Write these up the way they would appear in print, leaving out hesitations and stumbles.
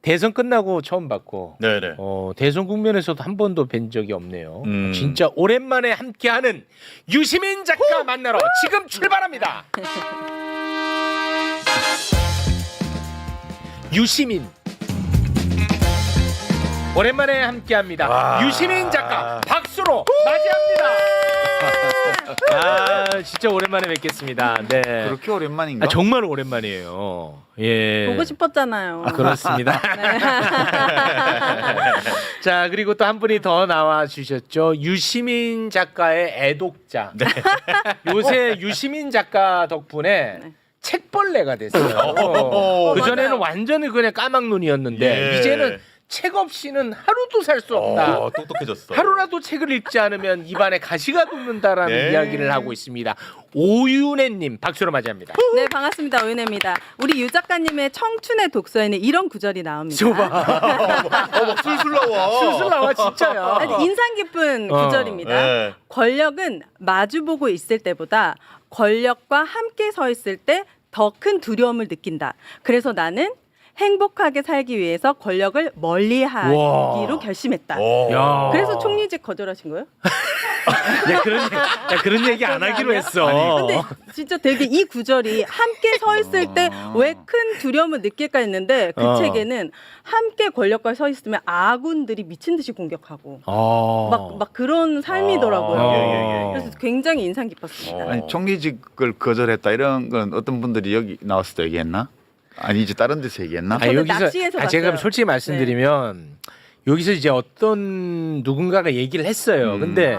대선 끝나고 처음 봤고 네네. 대선 국면에서도 한 번도 뵌 적이 없네요. 진짜 오랜만에 함께하는 유시민 작가 만나러 지금 출발합니다. 유시민 오랜만에 함께합니다. 와. 유시민 작가 박수로 맞이합니다. 아 진짜 오랜만에 뵙겠습니다. 네. 그렇게 오랜만인가? 정말 오랜만이에요. 예. 보고 싶었잖아요. 그렇습니다. 네. 자 그리고 또 한 분이 더 나와 주셨죠. 유시민 작가의 애독자. 네. 요새 유시민 작가 덕분에 네. 책벌레가 됐어요. 그 전에는 맞아요. 완전히 그냥 까막눈이었는데 예. 이제는 책 없이는 하루도 살 수 없다. 똑똑해졌어. 하루라도 책을 읽지 않으면 입안에 가시가 돋는다라는 네. 이야기를 하고 있습니다. 오윤혜님 박수로 맞이합니다. 네, 반갑습니다. 오윤혜입니다. 우리 유 작가님의 청춘의 독서에는 이런 구절이 나옵니다. 저봐. 막 술술 나와. 술술 나와 진짜야. 아주 인상 깊은 구절입니다. 네. 권력은 마주보고 있을 때보다 권력과 함께 서 있을 때 더 큰 두려움을 느낀다. 그래서 나는 행복하게 살기 위해서 권력을 멀리하기로 와. 결심했다. 야. 그래서 총리직 거절하신 거예요? 그런 얘기 안 하기로 했어. 근데 진짜 되게 이 구절이 함께 서 있을 때 왜 큰 두려움을 느낄까 했는데 그 책에는 함께 권력과 서 있으면 아군들이 미친 듯이 공격하고 막 그런 삶이더라고요. 예. 그래서 굉장히 인상 깊었습니다. 아니 총리직을 거절했다 이런 건 어떤 분들이 여기 나왔을 때 얘기했나? 아니지 다른 데서 얘기했나? 저는 낚시에서 제가 봤어요. 솔직히 말씀드리면 여기서 이제 어떤 누군가가 얘기를 했어요. 근데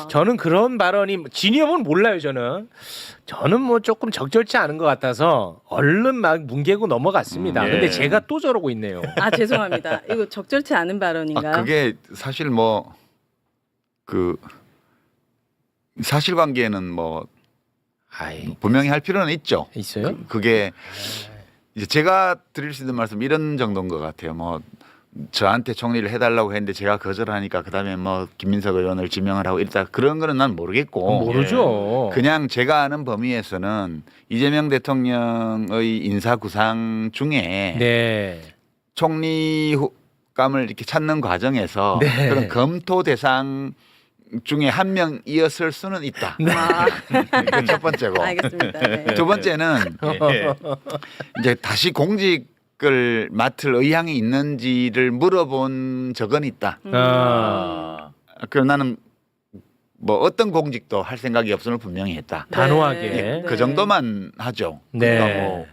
저는 그런 발언이 진위업은 몰라요. 저는 뭐 조금 적절치 않은 것 같아서 얼른 막 뭉개고 넘어갔습니다. 예. 근데 제가 또 저러고 있네요. 아 죄송합니다. 이거 적절치 않은 발언인가요? 그게 사실 뭐 그 사실관계는 뭐 아이, 분명히 할 필요는 있죠. 있어요? 그게 이제 제가 드릴 수 있는 말씀 이런 정도인 것 같아요. 뭐 저한테 총리를 해달라고 했는데 제가 거절하니까 그다음에 뭐 김민석 의원을 지명을 하고 이랬다 그런 거는 난 모르겠고 모르죠. 그냥 제가 아는 범위에서는 이재명 대통령의 인사 구상 중에 네. 총리감을 이렇게 찾는 과정에서 네. 그런 검토 대상 중에 한 명이었을 수는 있다. 그게 첫 번째고. 알겠습니다. 네. 두 번째는 예. 이제 다시 공직을 맡을 의향이 있는지를 물어본 적은 있다. 그럼 나는 뭐 어떤 공직도 할 생각이 없음을 분명히 했다. 단호하게. 네. 그 정도만 하죠. 네. 그러니까 뭐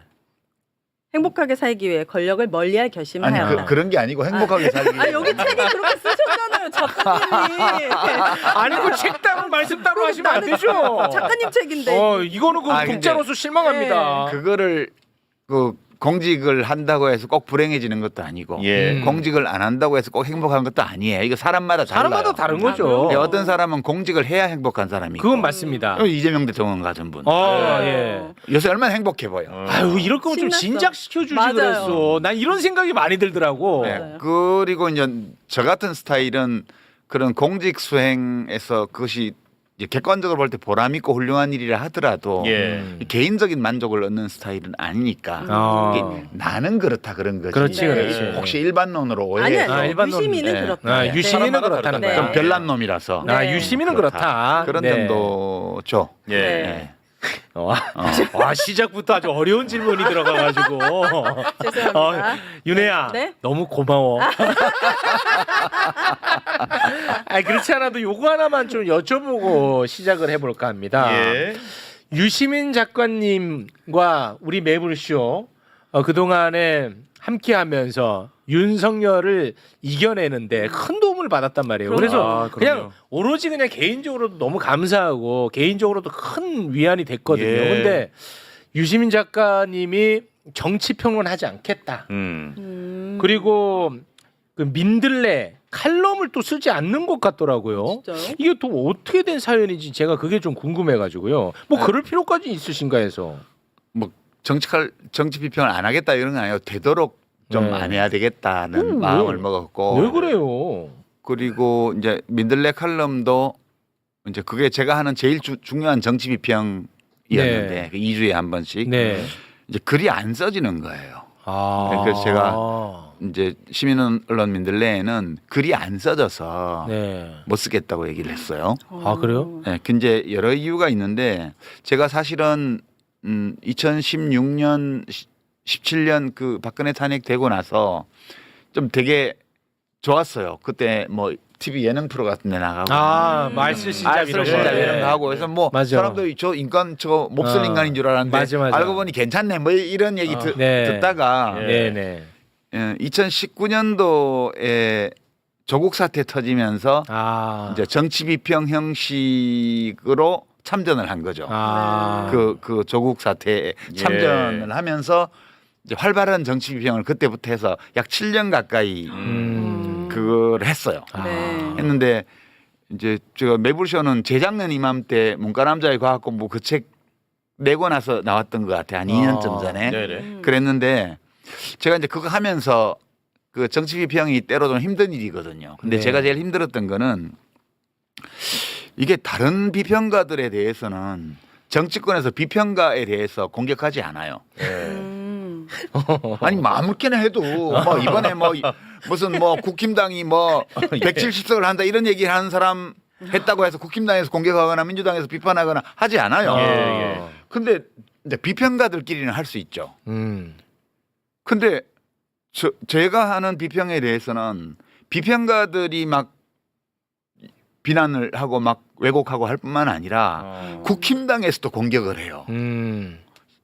행복하게 살기 위해 권력을 멀리할 결심을 아니 하였다. 그런 게 아니고 행복하게 살기 위해. 여기 책에 그렇게 쓰셨잖아요, 작가님이. 아니 그 책 따로 말씀 따로 하시면 안 되죠. 작가님 책인데. 이거는 그 근데 독자로서 실망합니다. 그거를 그 공직을 한다고 해서 꼭 불행해지는 것도 아니고 예. 공직을 안 한다고 해서 꼭 행복한 것도 아니에요. 이거 사람마다 달라요. 사람마다 다른 거죠. 예, 어떤 사람은 공직을 해야 행복한 사람이 있고 그건 맞습니다. 이재명 대통령 같은 분 예. 요새 얼마나 행복해 보여. 아유 이럴 거면 좀 신났어. 진작시켜 주지 맞아요. 그랬어. 난 이런 생각이 많이 들더라고. 네. 맞아요. 그리고 이제 저 같은 스타일은 그런 공직 수행에서 그것이 이제 객관적으로 볼 때 보람 있고 훌륭한 일이라 하더라도 예. 개인적인 만족을 얻는 스타일은 아니니까 이게 나는 그렇다 그런 거지. 그렇지, 네. 그렇지. 혹시 일반론으로 아니 오해해서 아니. 일반론. 유시민은 네. 그렇다. 유시민은 사람마다 그렇다는 네. 거야. 좀 별난 놈이라서 네. 유시민은 그렇다. 그런 네. 정도죠. 예. 네. 와 시작부터 아주 어려운 질문이 들어가가지고. 죄송합니다. 윤혜야, 네? 너무 고마워. 그렇지 않아도 요거 하나만 좀 여쭤보고 시작을 해볼까 합니다. 예. 유시민 작가님과 우리 매불쇼 그동안에 함께하면서 윤석열을 이겨내는데 큰 도움을 받았단 말이에요. 그럼요. 그래서 그냥 그럼요. 오로지 그냥 개인적으로도 너무 감사하고 개인적으로도 큰 위안이 됐거든요. 예. 근데 유시민 작가님이 정치평론 하지 않겠다. 그리고 그 민들레 칼럼을 또 쓰지 않는 것 같더라고요. 진짜요? 이게 또 어떻게 된 사연인지 제가 그게 좀 궁금해가지고요. 뭐 그럴 필요까지 있으신가 해서. 뭐 정치 비평을 안 하겠다 이런 건 아니고 되도록 좀 안 해야 되겠다는 마음을 먹었고 왜 그래요? 그리고 이제 민들레 칼럼도 이제 그게 제가 하는 제일 중요한 정치 비평이었는데 네. 그 2주에 한 번씩 네. 이제 글이 안 써지는 거예요. 아. 그래서 제가 이제 시민 언론민들 내에는 글이 안 써져서 네. 못 쓰겠다고 얘기를 했어요. 아 그래요? 네, 근데 여러 이유가 있는데 제가 사실은 2016년, 17년 그 박근혜 탄핵되고 나서 좀 되게 좋았어요. 그때 뭐 TV 예능 프로 같은 데 나가고 말실신잡 이런 알쓸신잡 거. 이런 거 하고 그래서 뭐 맞아. 사람들이 저 인간 저 몹쓸 인간인 줄 알았는데 맞아. 알고 보니 괜찮네 뭐 이런 얘기 네. 듣다가 네네. 2019년도에 조국 사태 터지면서 이제 정치 비평 형식으로 참전을 한 거죠. 그 조국 사태에 참전을 하면서 이제 활발한 정치 비평을 그때부터 해서 약 7년 가까이 그걸 했어요. 네. 했는데 이제 제가 매불쇼는 재작년 이맘때 문과남자의 과학공부 그 책 내고 나서 나왔던 것 같아요. 한 2년쯤 전에. 네네. 그랬는데 제가 이제 그거 하면서 그 정치 비평이 때로 좀 힘든 일이거든요. 근데 네. 제가 제일 힘들었던 거는 이게 다른 비평가들에 대해서는 정치권에서 비평가에 대해서 공격하지 않아요. 아니 뭐 아무렇게나 해도 뭐 이번에 뭐 무슨 뭐 국힘당이 뭐 170석을 한다 이런 얘기를 하는 사람 했다고 해서 국힘당에서 공격하거나 민주당에서 비판하거나 하지 않아요. 근데 이제 비평가들끼리는 할 수 있죠. 근데 제가 하는 비평에 대해서는 비평가들이 막 비난을 하고 막 왜곡하고 할 뿐만 아니라 국힘당에서도 공격을 해요.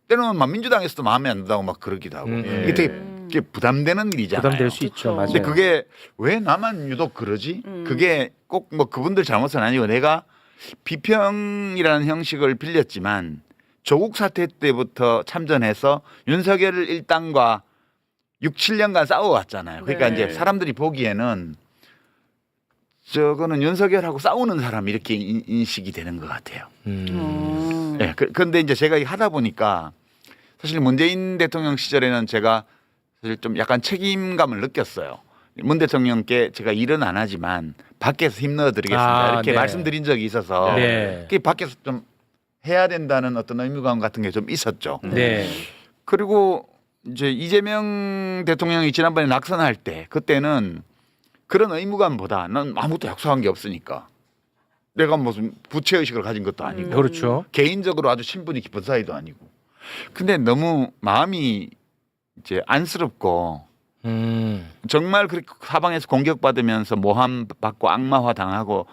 때로는 막 민주당에서도 마음에 안 든다고 막 그러기도 하고 이게 되게 부담되는 일이잖아요. 부담될 수 있죠. 맞아요. 근데 그게 왜 나만 유독 그러지? 그게 꼭 뭐 그분들 잘못은 아니고 내가 비평이라는 형식을 빌렸지만 조국 사태 때부터 참전해서 윤석열 일당과 6, 7년간 싸워왔잖아요. 그러니까 네. 이제 사람들이 보기에는 저거는 윤석열하고 싸우는 사람 이렇게 인식이 되는 것 같아요. 네, 그런데 이제 제가 하다 보니까 사실 문재인 대통령 시절에는 제가 사실 좀 약간 책임감을 느꼈어요. 문 대통령께 제가 일은 안 하지만 밖에서 힘넣어드리겠습니다. 이렇게 네. 말씀드린 적이 있어서 네. 그게 밖에서 좀 해야 된다는 어떤 의무감 같은 게 좀 있었죠. 네. 그리고 이제 이재명 대통령이 지난번에 낙선할 때 그때는 그런 의무감보다 난 아무것도 약속한 게 없으니까 내가 무슨 부채의식을 가진 것도 아니고 그렇죠. 개인적으로 아주 친분이 깊은 사이도 아니고 근데 너무 마음이 이제 안쓰럽고 정말 그렇게 사방에서 공격받으면서 모함 받고 악마화 당하고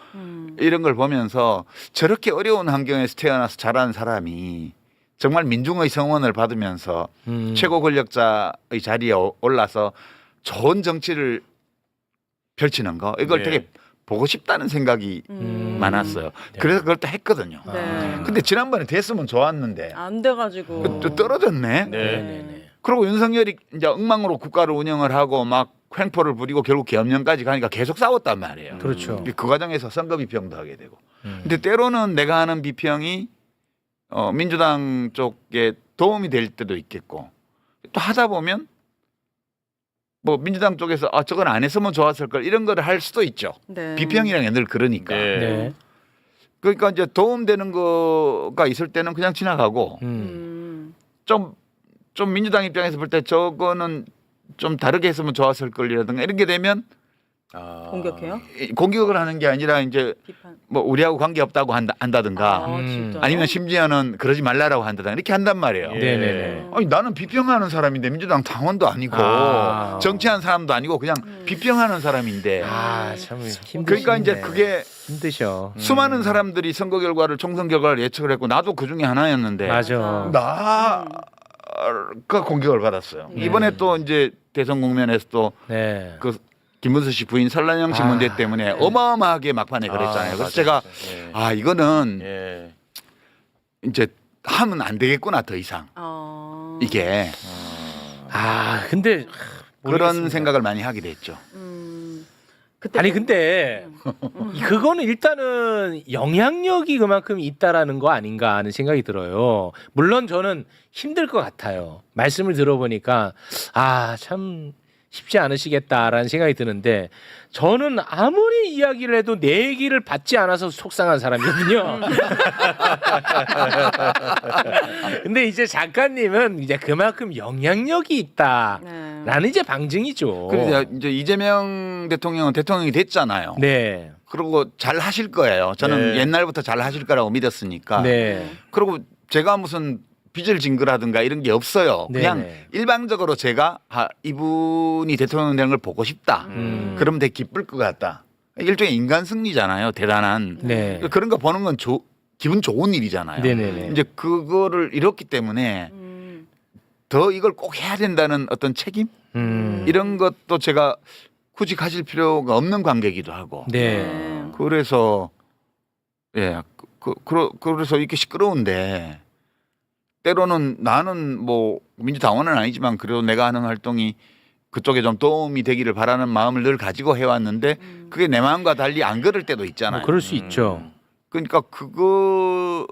이런 걸 보면서 저렇게 어려운 환경에서 태어나서 자란 사람이 정말 민중의 성원을 받으면서 최고 권력자의 자리에 올라서 좋은 정치를 펼치는 거 이걸 네. 되게 보고 싶다는 생각이 많았어요. 그래서 그걸 또 했거든요. 네. 근데 지난번에 됐으면 좋았는데 안 돼가지고. 또 떨어졌네. 네. 그리고 윤석열이 이제 엉망으로 국가를 운영을 하고 막 횡포를 부리고 결국 계엄령까지 가니까 계속 싸웠단 말이에요. 그렇죠. 그 과정에서 선거 비평도 하게 되고. 근데 때로는 내가 하는 비평이 민주당 쪽에 도움이 될 때도 있겠고 또 하다 보면 뭐 민주당 쪽에서 저건 안 했으면 좋았을 걸 이런 거를 할 수도 있죠. 네. 비평이란 게 늘 그러니까. 네. 네. 그러니까 이제 도움되는 거가 있을 때는 그냥 지나가고 좀 민주당 입장에서 볼 때 저거는 좀 다르게 했으면 좋았을 걸이라든가 이런 게 되면 공격해요? 공격을 하는 게 아니라 이제 비판. 뭐 우리하고 관계 없다고 한다든가 진짜. 아니면 심지어는 그러지 말라라고 한다든가 이렇게 한단 말이에요. 네네네. 아니 나는 비평하는 사람인데 민주당 당원도 아니고 정치하는 사람도 아니고 그냥 비평하는 사람인데 참 힘드시네. 그러니까 이제 그게 힘드셔. 수많은 사람들이 선거 결과를 총선 결과를 예측을 했고 나도 그 중에 하나였는데 맞아. 나가 공격을 받았어요. 이번에 또 이제 대선 국면에서 또 네. 그 김문수 씨 부인 설란영 씨 문제 때문에 어마어마하게 막판에 그랬잖아요. 그래서 제가 이거는 예. 이제 하면 안 되겠구나 더 이상 이게 근데 그런 모르겠습니다. 생각을 많이 하게 됐죠. 그때 아니 근데 그거는 일단은 영향력이 그만큼 있다라는 거 아닌가 하는 생각이 들어요. 물론 저는 힘들 것 같아요. 말씀을 들어보니까 참 쉽지 않으시겠다라는 생각이 드는데 저는 아무리 이야기를 해도 내 얘기를 받지 않아서 속상한 사람이거든요. 근데 이제 작가님은 이제 그만큼 영향력이 있다라는 이제 방증이죠. 그래서 이제 이재명 대통령은 대통령이 됐잖아요. 네. 그리고 잘 하실 거예요. 저는 네. 옛날부터 잘 하실 거라고 믿었으니까. 네. 그리고 제가 무슨 빚을 진 거라든가 이런 게 없어요. 네, 그냥 네. 일방적으로 제가 이분이 대통령 되는 걸 보고 싶다. 그러면 되게 기쁠 것 같다. 일종의 인간 승리잖아요. 대단한. 네. 그런 거 보는 건 기분 좋은 일이잖아요. 네네네. 이제 그거를 잃었기 때문에 더 이걸 꼭 해야 된다는 어떤 책임 이런 것도 제가 굳이 가질 필요가 없는 관계이기도 하고. 네. 그래서 예, 그래서 이렇게 시끄러운데 때로는 나는 뭐 민주당원은 아니지만 그래도 내가 하는 활동이 그쪽에 좀 도움이 되기를 바라는 마음을 늘 가지고 해왔는데 그게 내 마음과 달리 안 그럴 때도 있잖아요. 뭐 그럴 수 있죠. 그러니까 그런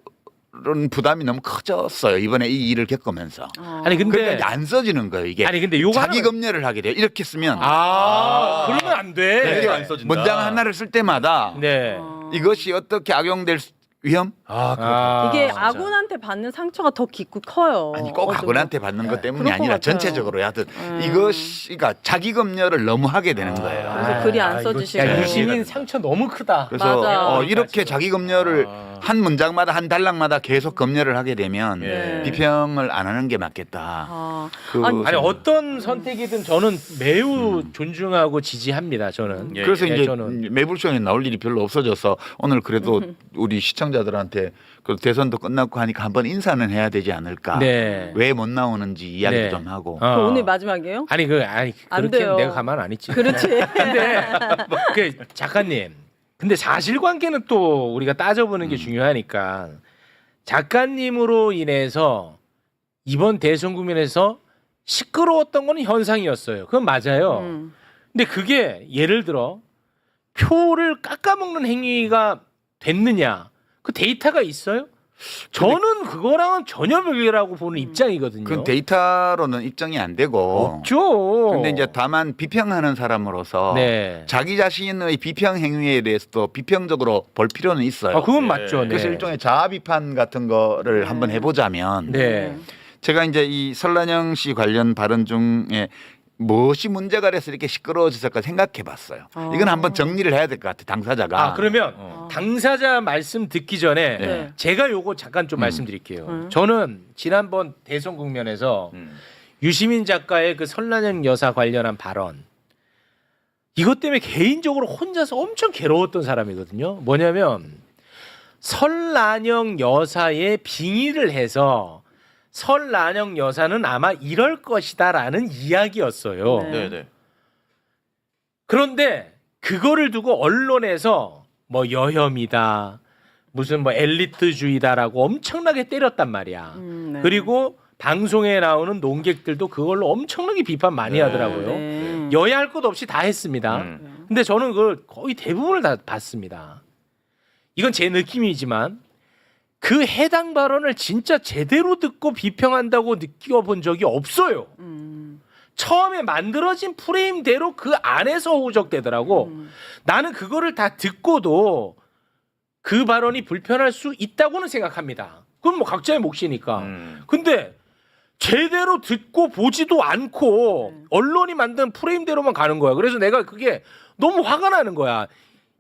부담이 너무 커졌어요. 이번에 이 일을 겪으면서. 아니 근데 그러니까 이제 안 써지는 거예요. 이게 아니 근데 요거 자기 하나는- 검열을 하게 돼요. 이렇게 쓰면 그러면 안 돼. 이게 안 써진다. 문장 하나를 쓸 때마다 네. 이것이 어떻게 악용될 위험? 이게 진짜. 아군한테 받는 상처가 더 깊고 커요. 아니 꼭 어쩌면. 아군한테 받는 것 때문이 그럴 것 아니라 같아요. 전체적으로 하여튼 이것이 그러니까 자기 검열을 너무 하게 되는 거예요. 그래서 글이 안 이거 써지시고. 야, 유시민 상처 너무 크다. 그래서 맞아. 이렇게 자기 검열을 한 문장마다 한 단락마다 계속 검열을 하게 되면 네. 비평을 안 하는 게 맞겠다. 아, 아니 어떤 선택이든 저는 매우 존중하고 지지합니다. 저는. 그래서 예, 이제 저는. 매불쇼에 나올 일이 별로 없어져서 오늘 그래도 우리 시청자들한테 그 대선도 끝났고 하니까 한번 인사는 해야 되지 않을까. 네. 왜 못 나오는지 이야기 네. 좀 하고. 그럼 오늘 마지막이에요? 아니 안 그렇게 돼요. 내가 가만 안 있지. 그렇지. 근데 그 작가님. 근데 사실관계는 또 우리가 따져보는 게 중요하니까 작가님으로 인해서 이번 대선 국면에서 시끄러웠던 거는 현상이었어요. 그건 맞아요. 근데 그게 예를 들어 표를 깎아먹는 행위가 됐느냐? 그 데이터가 있어요? 저는 그거랑은 전혀 별개라고 보는 입장이거든요. 그 데이터로는 입증이 안 되고. 없죠. 근데 이제 다만 비평하는 사람으로서 네. 자기 자신의 비평 행위에 대해서도 비평적으로 볼 필요는 있어요. 그건 맞죠. 네. 그래서 일종의 자아 비판 같은 거를 한번 해보자면 네. 제가 이제 이 설란영 씨 관련 발언 중에 무엇이 문제가 돼서 이렇게 시끄러워졌을까 생각해봤어요. 이건 한번 정리를 해야 될 것 같아 당사자가. 그러면 당사자 말씀 듣기 전에 네. 제가 요거 잠깐 좀 말씀드릴게요. 저는 지난번 대선 국면에서 유시민 작가의 그 설란영 여사 관련한 발언 이것 때문에 개인적으로 혼자서 엄청 괴로웠던 사람이거든요. 뭐냐면 설란영 여사의 빙의를 해서 설란영 여사는 아마 이럴 것이다라는 이야기였어요. 네. 네네. 그런데 그거를 두고 언론에서 뭐 여혐이다, 무슨 뭐 엘리트주의다라고 엄청나게 때렸단 말이야. 네. 그리고 방송에 나오는 논객들도 그걸로 엄청나게 비판 많이 하더라고요. 네. 여야 할 것 없이 다 했습니다. 근데 저는 그걸 거의 대부분을 다 봤습니다. 이건 제 느낌이지만 그 해당 발언을 진짜 제대로 듣고 비평한다고 느껴본 적이 없어요. 처음에 만들어진 프레임대로 그 안에서 후적되더라고. 나는 그거를 다 듣고도 그 발언이 불편할 수 있다고는 생각합니다. 그건 뭐 각자의 몫이니까. 근데 제대로 듣고 보지도 않고 언론이 만든 프레임대로만 가는 거야. 그래서 내가 그게 너무 화가 나는 거야.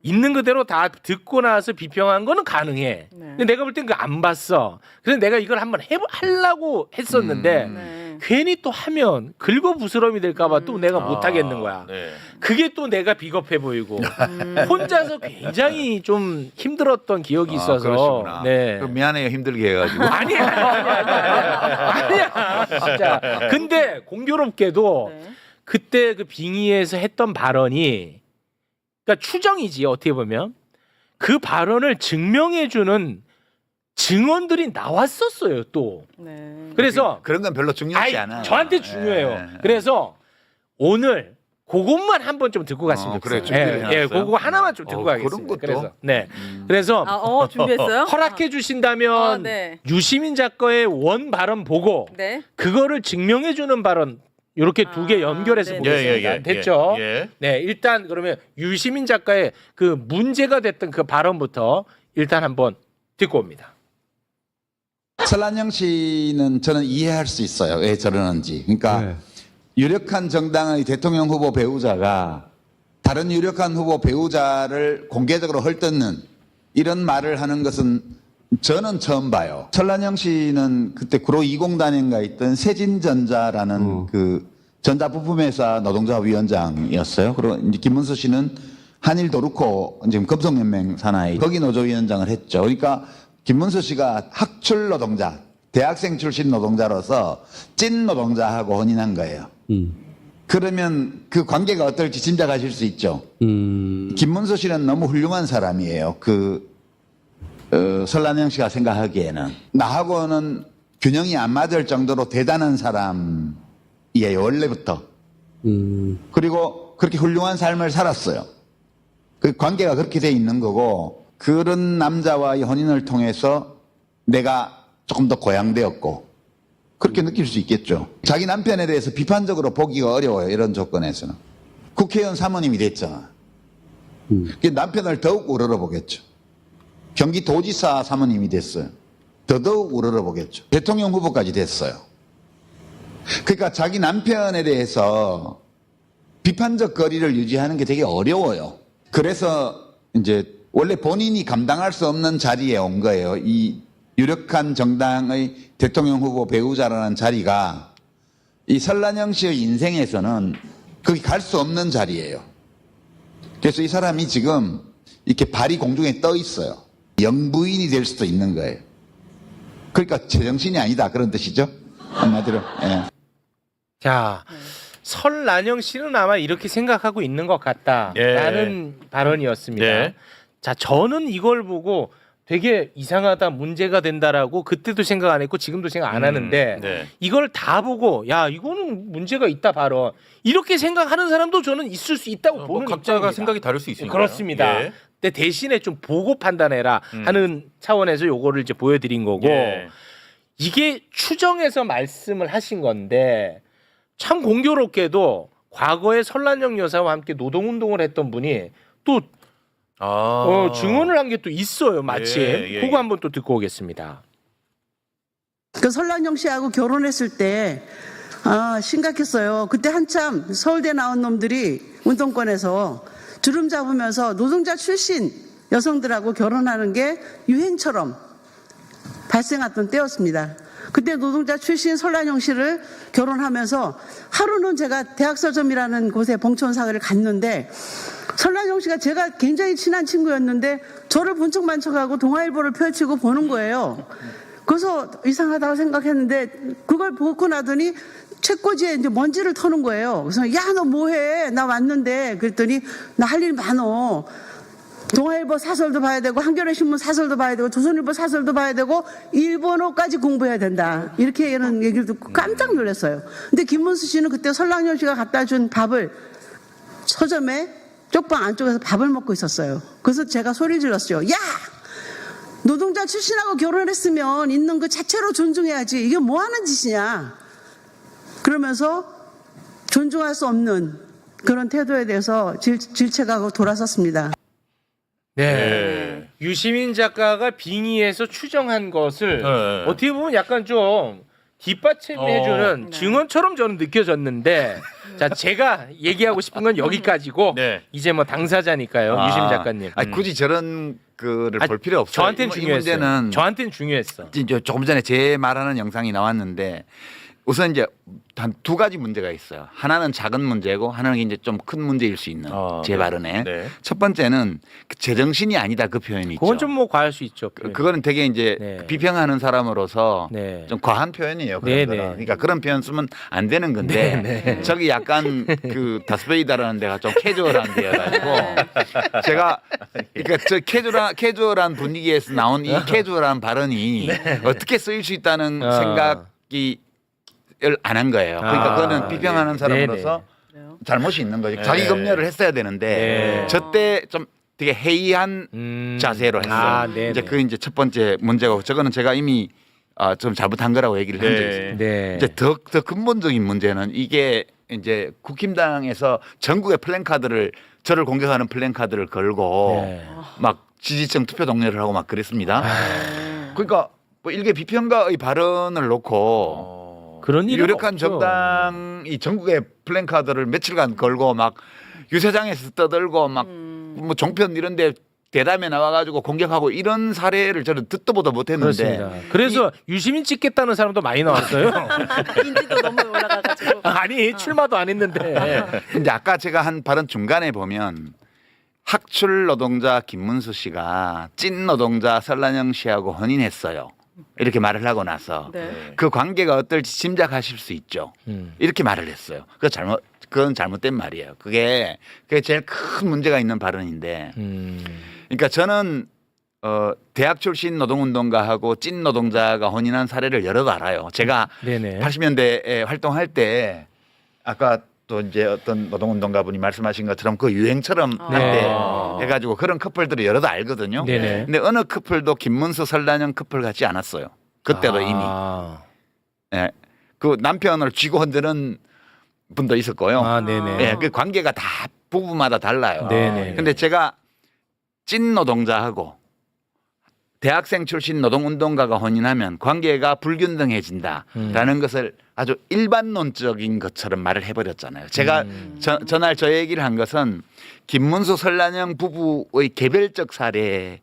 있는 그대로 다 듣고 나서 비평한 거는 가능해. 근데 내가 볼 땐 그 안 봤어. 그래서 내가 이걸 한번 하려고 했었는데 네. 괜히 또 하면 긁어부스럼이 될까봐 또 내가 못 하겠는 거야. 네. 그게 또 내가 비겁해 보이고 혼자서 굉장히 좀 힘들었던 기억이 있어서. 그러시구나. 네. 그럼 미안해요 힘들게 해가지고. 아니야. 진짜. 근데 공교롭게도 네. 그때 그 빙의에서 했던 발언이 그러니까 추정이지 어떻게 보면 그 발언을 증명해주는 증언들이 나왔었어요 또. 네. 그래서 그런 건 별로 중요하지 아이, 않아요. 저한테 중요해요. 예. 그래서 오늘 그것만 한번 좀 듣고 갔으면 그래, 좋겠어요. 준비를 해놨어요? 그거 하나만 좀 듣고 그런 가겠습니다. 것도? 그래서 네, 그래서 준비했어요? 허락해 주신다면 아, 네. 유시민 작가의 원 발언 보고 네. 그거를 증명해 주는 발언 이렇게 두 개 연결해서 네. 보겠습니다. 됐죠? 예. 네, 일단 그러면 유시민 작가의 그 문제가 됐던 그 발언부터 일단 한번 듣고 옵니다. 설란영 씨는 저는 이해할 수 있어요. 왜 저러는지. 그러니까 유력한 정당의 대통령 후보 배우자가 다른 유력한 후보 배우자를 공개적으로 헐뜯는 이런 말을 하는 것은 저는 처음 봐요. 설란영 씨는 그때 구로 20단인가 있던 세진전자라는 그 전자부품회사 노동자 위원장이었어요. 그리고 이제 김문수 씨는 한일도르코 지금 금속연맹 산하의 거기 노조위원장을 했죠. 그러니까 김문수 씨가 학출 노동자, 대학생 출신 노동자로서 찐 노동자하고 혼인한 거예요. 그러면 그 관계가 어떨지 짐작하실 수 있죠. 김문수 씨는 너무 훌륭한 사람이에요. 설란영 씨가 생각하기에는 나하고는 균형이 안 맞을 정도로 대단한 사람이에요. 원래부터. 그리고 그렇게 훌륭한 삶을 살았어요. 그 관계가 그렇게 돼 있는 거고 그런 남자와의 혼인을 통해서 내가 조금 더 고양되었고 그렇게 느낄 수 있겠죠. 자기 남편에 대해서 비판적으로 보기가 어려워요. 이런 조건에서는. 국회의원 사모님이 됐잖아. 남편을 더욱 우러러보겠죠. 경기도지사 사모님이 됐어요. 더더욱 우러러보겠죠. 대통령 후보까지 됐어요. 그러니까 자기 남편에 대해서 비판적 거리를 유지하는 게 되게 어려워요. 그래서 이제 원래 본인이 감당할 수 없는 자리에 온 거예요. 이 유력한 정당의 대통령 후보 배우자라는 자리가 이 설란영 씨의 인생에서는 거기 갈 수 없는 자리예요. 그래서 이 사람이 지금 이렇게 발이 공중에 떠 있어요. 영부인이 될 수도 있는 거예요. 그러니까 제정신이 아니다 그런 뜻이죠. 한마디로. 예. 자, 설란영 씨는 아마 이렇게 생각하고 있는 것 같다라는 발언이었습니다. 네. 자, 저는 이걸 보고 되게 이상하다, 문제가 된다라고 그때도 생각 안 했고 지금도 생각 안 하는데 네. 이걸 다 보고 야, 이거는 문제가 있다 발언 이렇게 생각하는 사람도 저는 있을 수 있다고 보는 각자가 입장입니다. 생각이 다를 수 있으니까. 그렇습니다. 예. 근데 대신에 좀 보고 판단해라 하는 차원에서 요거를 이제 보여드린 거고 예. 이게 추정해서 말씀을 하신 건데 참 공교롭게도 과거에 설란영 여사와 함께 노동운동을 했던 분이 또 증언을 한 게 또 있어요. 마침 그거 한번 또 듣고 오겠습니다. 그 설란영 씨하고 결혼했을 때 심각했어요. 그때 한참 서울대 나온 놈들이 운동권에서 주름 잡으면서 노동자 출신 여성들하고 결혼하는 게 유행처럼 발생했던 때였습니다. 그때 노동자 출신 설란영 씨를 결혼하면서 하루는 제가 대학서점이라는 곳에 봉천사회를 갔는데 설란영 씨가 제가 굉장히 친한 친구였는데 저를 본 척만 척하고 동아일보를 펼치고 보는 거예요. 그래서 이상하다고 생각했는데 그걸 보고 나더니 책꽂이에 이제 먼지를 터는 거예요. 그래서 야, 너 뭐해? 나 왔는데. 그랬더니 나 할 일 많어. 동아일보 사설도 봐야 되고 한겨레신문 사설도 봐야 되고 조선일보 사설도 봐야 되고 일본어까지 공부해야 된다. 이렇게 이런 얘기를 듣고 깜짝 놀랐어요. 근데 김문수 씨는 그때 설랑영 씨가 갖다 준 밥을 서점에 쪽방 안쪽에서 밥을 먹고 있었어요. 그래서 제가 소리 질렀어요. 야! 노동자 출신하고 결혼했으면 있는 그 자체로 존중해야지. 이게 뭐 하는 짓이냐. 그러면서 존중할 수 없는 그런 태도에 대해서 질책하고 돌아섰습니다. 네. 유시민 작가가 빙의해서 추정한 것을 네. 어떻게 보면 약간 좀 뒷받침해주는 증언처럼 저는 느껴졌는데 자, 제가 얘기하고 싶은 건 여기까지고 네. 이제 뭐 당사자니까요. 유시민 작가님. 아니, 굳이 저런 거를 아니, 볼 필요 없어요. 저한테는 이 중요했어요. 문제는 저한테는 중요했어. 이제 조금 전에 제 말하는 영상이 나왔는데 우선 이제 한 두 가지 문제가 있어요. 하나는 작은 문제고 하나는 이제 좀 큰 문제일 수 있는 제 발언에. 네. 첫 번째는 그 제정신이 아니다 그 표현이 있죠. 그건 좀 뭐 과할 수 있죠. 그거는 되게 이제 네. 비평하는 사람으로서 네. 좀 과한 표현이에요. 그런 네, 거는. 네. 그러니까 그런 표현 쓰면 안 되는 건데 네. 저기 약간 그 다스베이다라는 데가 좀 캐주얼한 데여가지고 제가 그러니까 저 캐주얼한 분위기에서 나온 이 캐주얼한 발언이 어떻게 쓰일 수 있다는 생각이 안 한 거예요. 그러니까 그거는 비평하는 사람으로서 잘못이 있는 거죠. 자기 검열을 했어야 되는데 저때 좀 되게 해이한 자세로 했어요. 네네. 이제 그 이제 첫 번째 문제고 저거는 제가 이미 좀 잘못한 거라고 얘기를 한 적이 있어요. 네. 이제 더 근본적인 문제는 이게 이제 국힘당에서 전국의 플랜카드를 저를 공격하는 플랜카드를 걸고 네. 막 지지층 투표 동료를 하고 막 그랬습니다. 그러니까 뭐 일개 비평가의 발언을 놓고 그런 일은 유력한 없죠. 정당이 전국의 플랜카드를 며칠간 걸고 막 유세장에서 떠들고 막 뭐 종편 이런데 대담에 나와가지고 공격하고 이런 사례를 저는 듣도 보도 못했는데 그렇습니다. 그래서 유시민 찍겠다는 사람도 많이 나왔어요. 인지도 너무 올라가가지고. 아니 출마도 안 했는데. 근데 아까 제가 한 발언 중간에 보면 학출 노동자 김문수 씨가 찐 노동자 설란영 씨하고 혼인했어요. 이렇게 말을 하고 나서 네. 그 관계가 어떨지 짐작하실 수 있죠. 이렇게 말을 했어요. 그건 잘못된 말이에요. 그게 제일 큰 문제가 있는 발언인데. 그러니까 저는 대학 출신 노동운동가하고 찐 노동자가 혼인한 사례를 여러 알아요. 제가 네네. 80년대에 활동할 때 아까 또 이제 어떤 노동운동가분이 말씀하신 것처럼 그 유행처럼 할 때 네. 해가지고 그런 커플들을 여러 알거든요. 네네. 근데 어느 커플도 김문수 설란영 커플 같지 않았어요. 그때도 이미. 예. 그 남편을 쥐고 흔드는 분도 있었고요. 아, 네네. 예, 그 관계가 다 부부마다 달라요. 네네. 근데 제가 찐 노동자하고 대학생 출신 노동운동가가 혼인하면 관계가 불균등해진다라는 것을 아주 일반론적인 것처럼 말을 해버렸잖아요. 제가 전날 저 얘기를 한 것은 김문수 설란영 부부의 개별적 사례에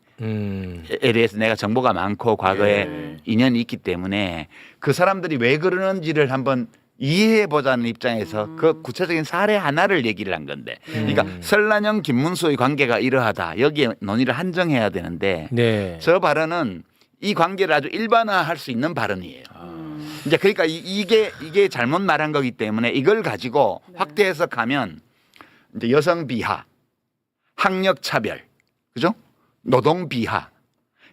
대해서 내가 정보가 많고 과거에 인연이 있기 때문에 그 사람들이 왜 그러는지를 한번 이해해 보자는 입장에서 그 구체적인 사례 하나를 얘기를 한 건데, 그러니까 설란영 김문수의 관계가 이러하다 여기에 논의를 한정해야 되는데 네. 저 발언은 이 관계를 아주 일반화할 수 있는 발언이에요. 이제 그러니까 이게 잘못 말한 거기 때문에 이걸 가지고 확대 해석하면 이제 여성 비하, 학력 차별, 그죠? 노동 비하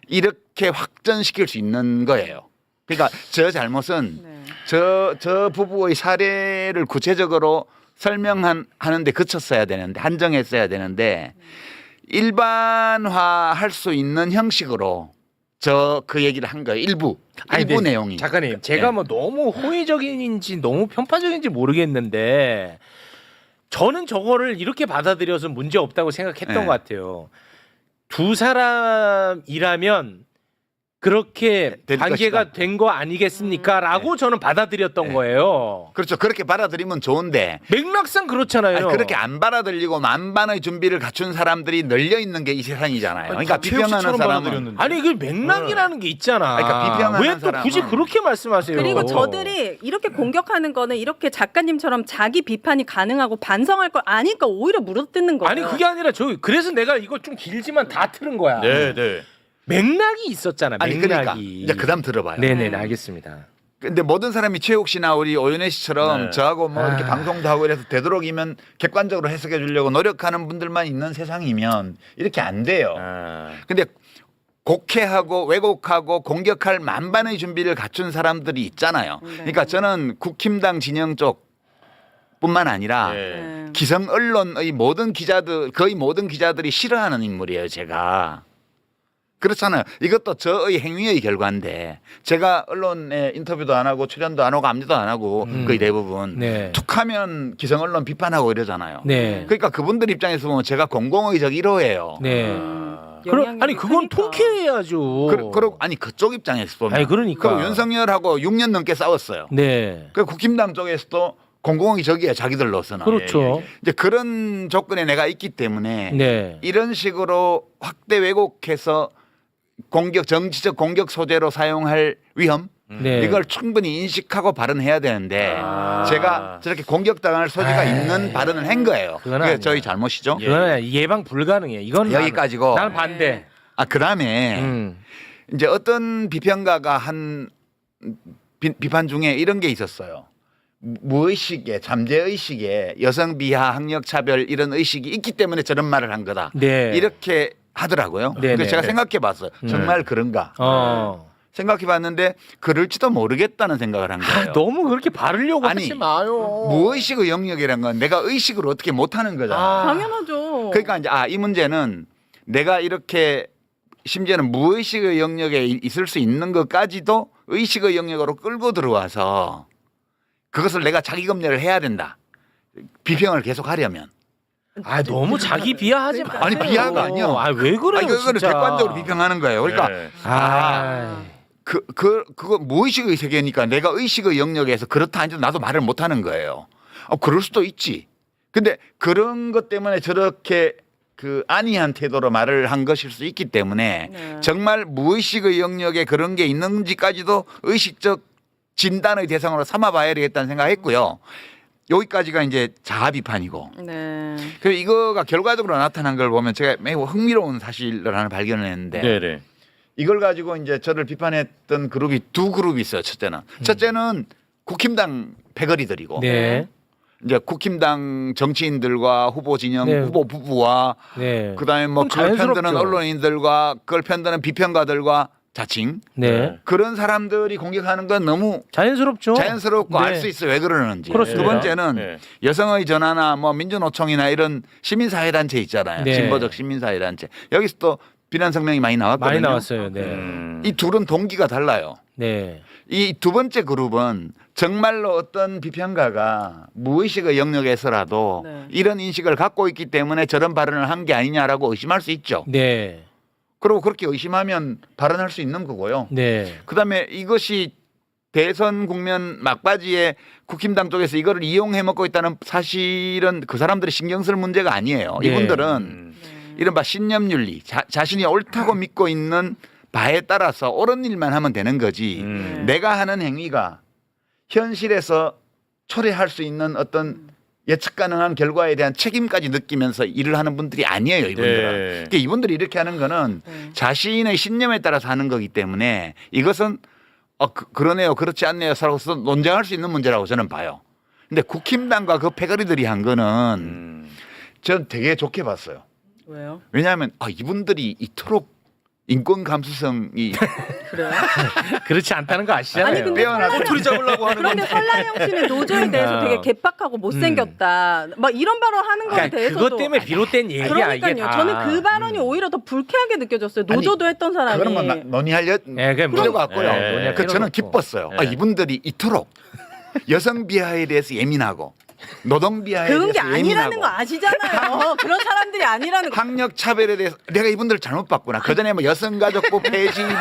이렇게 확전시킬 수 있는 거예요. 그러니까 저 잘못은 저 부부의 사례를 구체적으로 설명하는데 그쳤어야 되는데 한정했어야 되는데 일반화할 수 있는 형식으로 저 그 얘기를 한 거예요. 일부 네. 내용이. 작가님, 제가 네. 뭐 너무 호의적인지 너무 편파적인지 모르겠는데 저는 저거를 이렇게 받아들여서 문제 없다고 생각했던 네. 것 같아요. 두 사람이라면 그렇게 될 관계가 것이다. 된 거 아니겠습니까?라고 저는 받아들였던 거예요. 그렇죠. 그렇게 받아들이면 좋은데 맥락상 그렇잖아요. 아니, 그렇게 안 받아들이고 만반의 준비를 갖춘 사람들이 널려 있는 게 이 세상이잖아요. 그러니까 비평하는 사람은 아니 그 맥락이라는 게 있잖아. 그러니까 비평하는 왜 또 굳이 사람은 그렇게 말씀하세요? 그리고 저들이 이렇게 공격하는 거는 이렇게 작가님처럼 자기 비판이 가능하고 반성할 걸 아니까 오히려 물어뜯는 거예요. 아니 그게 아니라 그래서 내가 이거 좀 길지만 다 틀은 거야. 네, 네. 맥락이 있었잖아. 아니 맥락이. 그러니까 이제 그다음 들어봐요. 네네 알겠습니다. 근데 모든 사람이 최욱 씨나 우리 오연혜 씨처럼 네. 저하고 뭐 이렇게 방송도 하고 이래서 되도록이면 객관적으로 해석해 주려고 노력하는 분들만 있는 세상이면 이렇게 안 돼요. 근데 곡해하고 왜곡하고 공격할 만반의 준비를 갖춘 사람들이 있잖아요. 그러니까 저는 국힘당 진영 쪽뿐만 아니라 네. 기성 언론의 모든 기자들 거의 모든 기자들이 싫어하는 인물이에요. 제가. 그렇잖아요. 이것도 저의 행위의 결과인데 제가 언론에 인터뷰도 안 하고 출연도 안 하고 압류도 안 하고 거의 대부분 네. 툭하면 기성 언론 비판하고 이러잖아요. 네. 그러니까 그분들 입장에서 보면 제가 공공의적 1호예요. 네. 영향력이 아니 그건 크니까. 통쾌해야죠. 그리고 아니 그쪽 입장에서 보면 아니, 그러니까. 그리고 윤석열하고 6년 넘게 싸웠어요. 네. 그 국힘당 쪽에서도 공공의적이에요. 자기들로서는. 그렇죠. 이제 그런 조건에 내가 있기 때문에 네. 이런 식으로 확대 왜곡해서 정치적 공격 소재로 사용할 위험 네. 이걸 충분히 인식하고 발언해야 되는데 제가 저렇게 공격당할 소지가 있는 발언을 한 거예요. 그건 그게 아니야. 저희 잘못이죠. 그거는 예방 불가능해. 이건 여기까지고. 나는 반대. 그다음에 이제 어떤 비평가가 한 비판 중에 이런 게 있었어요. 무의식에 잠재의식에 여성 비하 학력 차별 이런 의식이 있기 때문에 저런 말을 한 거다. 네. 이렇게 하더라고요. 네, 그래서 네. 제가 생각해 봤어요. 정말 그런가? 생각해 봤는데 그럴지도 모르겠다는 생각을 한 거예요. 너무 그렇게 바르려고 아니, 하지 마요. 무의식의 영역이란 건 내가 의식을 어떻게 못하는 거잖아. 당연하죠. 그러니까 이제 이 문제는 내가 이렇게 심지어는 무의식의 영역에 있을 수 있는 것까지도 의식의 영역으로 끌고 들어와서 그것을 내가 자기 검열을 해야 된다. 비평을 계속 하려면. 아 너무 자기 비하하지 마세요. 아니, 비하가 아니요. 아왜 그래요? 아니, 그거는 진짜. 객관적으로 비평하는 거예요. 그러니까 네. 아, 그거 무의식의 세계니까 내가 의식의 영역에서 그렇다 하는데 나도 말을 못 하는 거예요. 그럴 수도 있지. 근데 그런 것 때문에 저렇게 그 안이한 태도로 말을 한 것일 수 있기 때문에 네. 정말 무의식의 영역에 그런 게 있는지까지도 의식적 진단의 대상으로 삼아봐야 되겠다는 생각했고요. 여기까지가 이제 자아 비판이고. 네. 그래서 이거가 결과적으로 나타난 걸 보면 제가 매우 흥미로운 사실을 하나 발견을 했는데 네네. 이걸 가지고 이제 저를 비판했던 그룹이 두 그룹이 있어요. 첫째는 국힘당 패거리들이고 네, 이제 국힘당 정치인들과 후보 진영 네. 후보 부부와 네. 그다음에 뭐 그건 그걸 편드는 자연스럽죠. 언론인들과 그걸 편드는 비평가들과 자칭 네, 그런 사람들이 공격하는 건 너무 자연스럽죠. 자연스럽고 네. 알 수 있어요. 왜 그러는지. 그렇습니다. 두 번째는 네. 여성의 전화나 뭐 민주노총이나 이런 시민사회단체 있잖아요. 네. 진보적 시민사회단체. 여기서 또 비난 성명이 많이 나왔거든요. 많이 나왔어요. 네, 이 둘은 동기가 달라요. 네, 이 두 번째 그룹은 정말로 어떤 비평가가 무의식의 영역에서라도 네. 이런 인식을 갖고 있기 때문에 저런 발언을 한 게 아니냐라고 의심할 수 있죠. 네, 그리고 그렇게 의심하면 발언할 수 있는 거고요. 네, 그다음에 이것이 대선 국면 막바지에 국힘당 쪽에서 이거를 이용해 먹고 있다는 사실은 그 사람들이 신경 쓸 문제가 아니에요. 네. 이분들은 이른바 신념윤리, 자신이 옳다고 믿고 있는 바에 따라서 옳은 일만 하면 되는 거지. 내가 하는 행위가 현실에서 초래할 수 있는 어떤 예측 가능한 결과에 대한 책임까지 느끼면서 일을 하는 분들이 아니에요, 이분들은. 네. 그러니까 이분들이 이렇게 하는 거는 자신의 신념에 따라서 하는 거기 때문에 이것은 그러네요, 그렇지 않네요, 서로서 논쟁할 수 있는 문제라고 저는 봐요. 근데 국힘당과 그 패거리들이 한 거는 저는 되게 좋게 봤어요. 왜요? 왜냐하면 이분들이 이토록 인권 감수성이 그래요? 그렇지 않다는 거 아시잖아요. 아니 근데 빼어나서 꼬투리 잡으려고 하는 그런데 건데. 설라영 씨는 노조에 대해서 되게 개팍하고 못생겼다. 막 이런 발언 하는 거에 그러니까 대해서도 그것 때문에 비롯된 얘기야 이게 그러니까요. 다. 저는 그 발언이 오히려 더 불쾌하게 느껴졌어요. 노조도 했던 사람이. 그런 건 논의할 네, 그냥 필요가 없고요. 네. 논의할 그 필요가 저는 없고. 기뻤어요. 네. 이분들이 이토록 여성 비하에 대해서 예민하고 노동 비하에 그런 게 대해서 아니라는 예민하고 거 아시잖아요. 그런 사람들이 아니라는 거. 학력 차별에 대해서 내가 이분들 잘못 봤구나. 그 전에 뭐 여성가족부 폐지, 뭐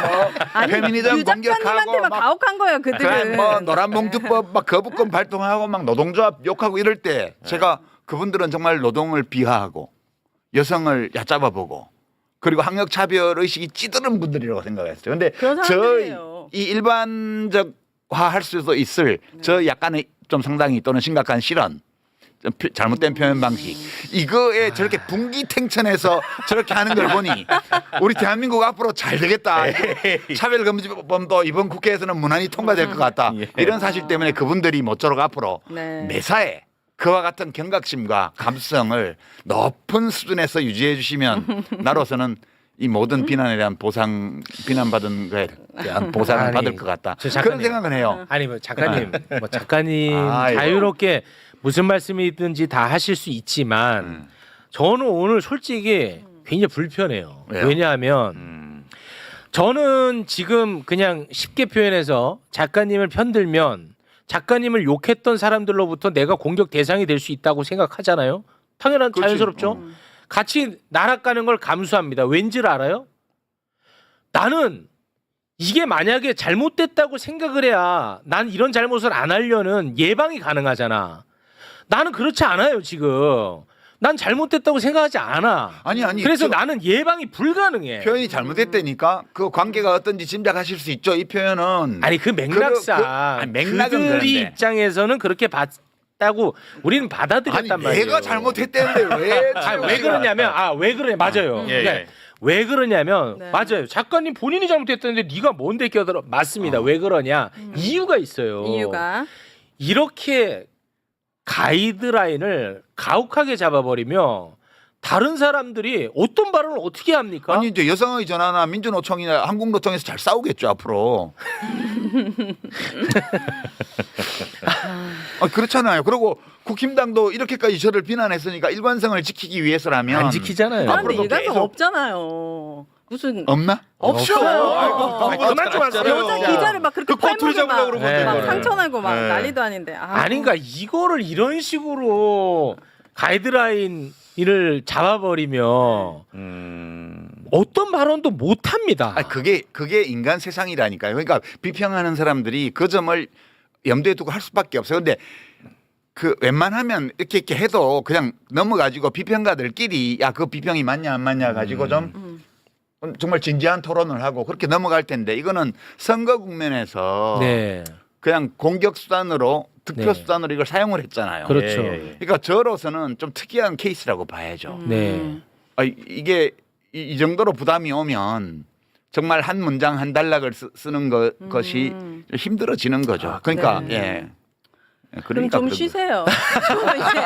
아니 페미니즘 유 공격하고 작가님한테만 막 가혹한 거예요. 그들은. 뭐 노란봉투법 막 거부권 발동하고 막 노동조합 욕하고 이럴 때 제가 그분들은 정말 노동을 비하하고 여성을 얕잡아보고 그리고 학력 차별 의식이 찌드는 분들이라고 생각했어요. 근데 그런 사람들이에요. 이 일반적화할 수도 있을 저 약간의 좀 상당히 또는 심각한 실언. 좀 잘못된 표현 방식 이거에 저렇게 분기탱천해서 저렇게 하는 걸 보니 우리 대한민국 앞으로 잘 되겠다. 차별금지법도 이번 국회에서는 무난히 통과될 것 같다. 이런 사실 때문에 그분들이 모쪼록 앞으로 네. 매사에 그와 같은 경각심과 감수성을 높은 수준에서 유지해 주시면 나로서는 이 모든 비난에 대한 비난받은 거에 대한 보상을 아니, 받을 것 같다. 저 작가님. 그런 생각은 해요. 아니 뭐 작가님, 뭐 작가님 아이고. 자유롭게 무슨 말씀이든지 다 하실 수 있지만 저는 오늘 솔직히 굉장히 불편해요. 왜요? 왜냐하면 저는 지금 그냥 쉽게 표현해서 작가님을 편들면 작가님을 욕했던 사람들로부터 내가 공격 대상이 될 수 있다고 생각하잖아요. 당연한 그렇지. 자연스럽죠. 같이 날아가는 걸 감수합니다. 왠지를 알아요? 나는 이게 만약에 잘못됐다고 생각을 해야 난 이런 잘못을 안 하려는 예방이 가능하잖아. 나는 그렇지 않아요, 지금. 난 잘못됐다고 생각하지 않아. 아니, 그래서 저- 나는 예방이 불가능해. 표현이 잘못됐다니까 그 관계가 어떤지 짐작하실 수 있죠. 이 표현은 아니 그 맥락상 아니, 맥락은 그들이 그런데. 입장에서는 그렇게 봤다고 우리는 받아들였단 아니 말이에요. 내가 잘못했다는데 왜? 왜 그러냐면 왜 그러냐 맞아요. 예, 그러니까 예. 왜 그러냐면 네. 맞아요. 작가님 본인이 잘못했다는데 네가 뭔데 껴들어? 맞습니다. 왜 그러냐? 이유가 있어요. 이유가 이렇게 가이드라인을 가혹하게 잡아버리면 다른 사람들이 어떤 발언을 어떻게 합니까? 아니 이제 여성의 전화나 민주노총이나 한국노총에서 잘 싸우겠죠 앞으로. 그렇잖아요. 그리고 국힘당도 이렇게까지 저를 비난했으니까 일관성을 지키기 위해서라면 안 지키잖아요. 사람들 앞으로도 일관성 계속- 없잖아요. 무슨 없나? 없어요. 아니, 그만 좀 하세요. 여자 기자를 막 그렇게 그 꼬투리 팔목을 잡으려고 막, 그러는 건데, 막 이거는. 상처나고 막 네. 난리도 아닌데. 아니 그러니까 이거를 이런 식으로 가이드라인을 잡아버리면 어떤 발언도 못 합니다. 아, 그게 인간 세상이라니까요. 그러니까 비평하는 사람들이 그 점을 염두에 두고 할 수밖에 없어요. 근데 그 웬만하면 이렇게 해도 그냥 넘어가지고 비평가들끼리 야 그 비평이 맞냐 안 맞냐 가지고 좀 정말 진지한 토론을 하고 그렇게 넘어갈 텐데 이거는 선거 국면에서 네. 그냥 공격 수단으로 득표 네. 수단으로 이걸 사용을 했잖아요. 그렇죠. 그러니까 저로서는 좀 특이한 케이스라고 봐야죠. 네. 아, 이게 이 정도로 부담이 오면 정말 한 문장 한 단락을 쓰는 것이 힘들어지는 거죠. 그러니까 네. 예. 그럼 그러니까 좀 그런 쉬세요. 좀 이제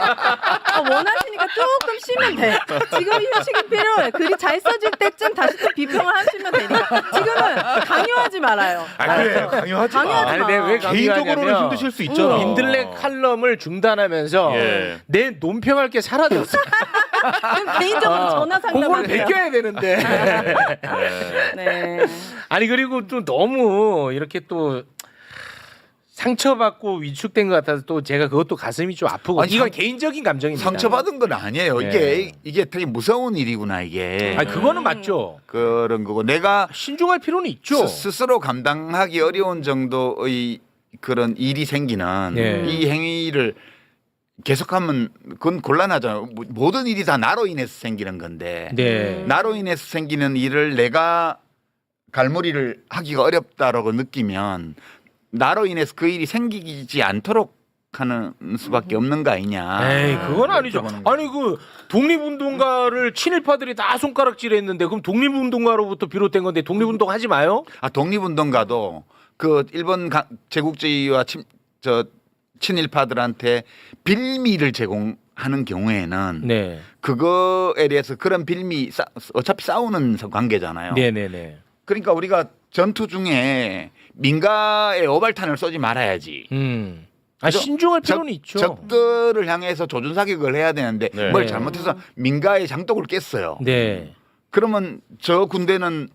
원하시니까 조금 쉬면 돼. 지금 휴식이 필요해. 글이 잘 써질 때쯤 다시 또 비평을 하시면 되니까. 지금은 강요하지 말아요. 아, 그래. 강요하지 마. 강요하지 아니, 내가 왜 개인적으로는 강요하냐면 힘드실 수 있잖아. 민들레 칼럼을 중단하면서 예. 내 논평할 게 사라졌어. 그럼 개인적으로 전화 그걸 상담을 해요. 베껴야 되는데. 네. 아니 그리고 또 너무 이렇게 또 상처받고 위축된 것 같아서 또 제가 그것도 가슴이 좀 아프고 아니, 이건 개인적인 감정입니다. 상처받은 건 아니에요. 예. 이게 되게 무서운 일이구나 이게. 아니 그거는 맞죠. 그런 거고 내가 신중할 필요는 있죠. 스스로 감당하기 어려운 정도의 그런 일이 생기는 예. 이 행위를 계속하면 그건 곤란하잖아요. 모든 일이 다 나로 인해서 생기는 건데 네. 나로 인해서 생기는 일을 내가 갈무리를 하기가 어렵다라고 느끼면 나로 인해서 그 일이 생기지 않도록 하는 수밖에 없는 거 아니냐. 에이 그건 아니죠. 그렇게 보는 거죠. 아니 그 독립운동가를 친일파들이 다 손가락질했는데 그럼 독립운동가로부터 비롯된 건데 독립운동 하지 마요? 아, 독립운동가도 그 일본 제국주의와 친일파들한테 빌미를 제공하는 경우에는 네. 그거에 대해서 그런 빌미 어차피 싸우는 관계잖아요. 네네네. 그러니까 우리가 전투 중에 민가에 오발탄을 쏘지 말아야지. 아 그죠? 신중할 필요는 있죠. 적들을 향해서 조준 사격을 해야 되는데 네. 뭘 네. 잘못해서 민가의 장독을 깼어요. 네. 그러면 저 군대는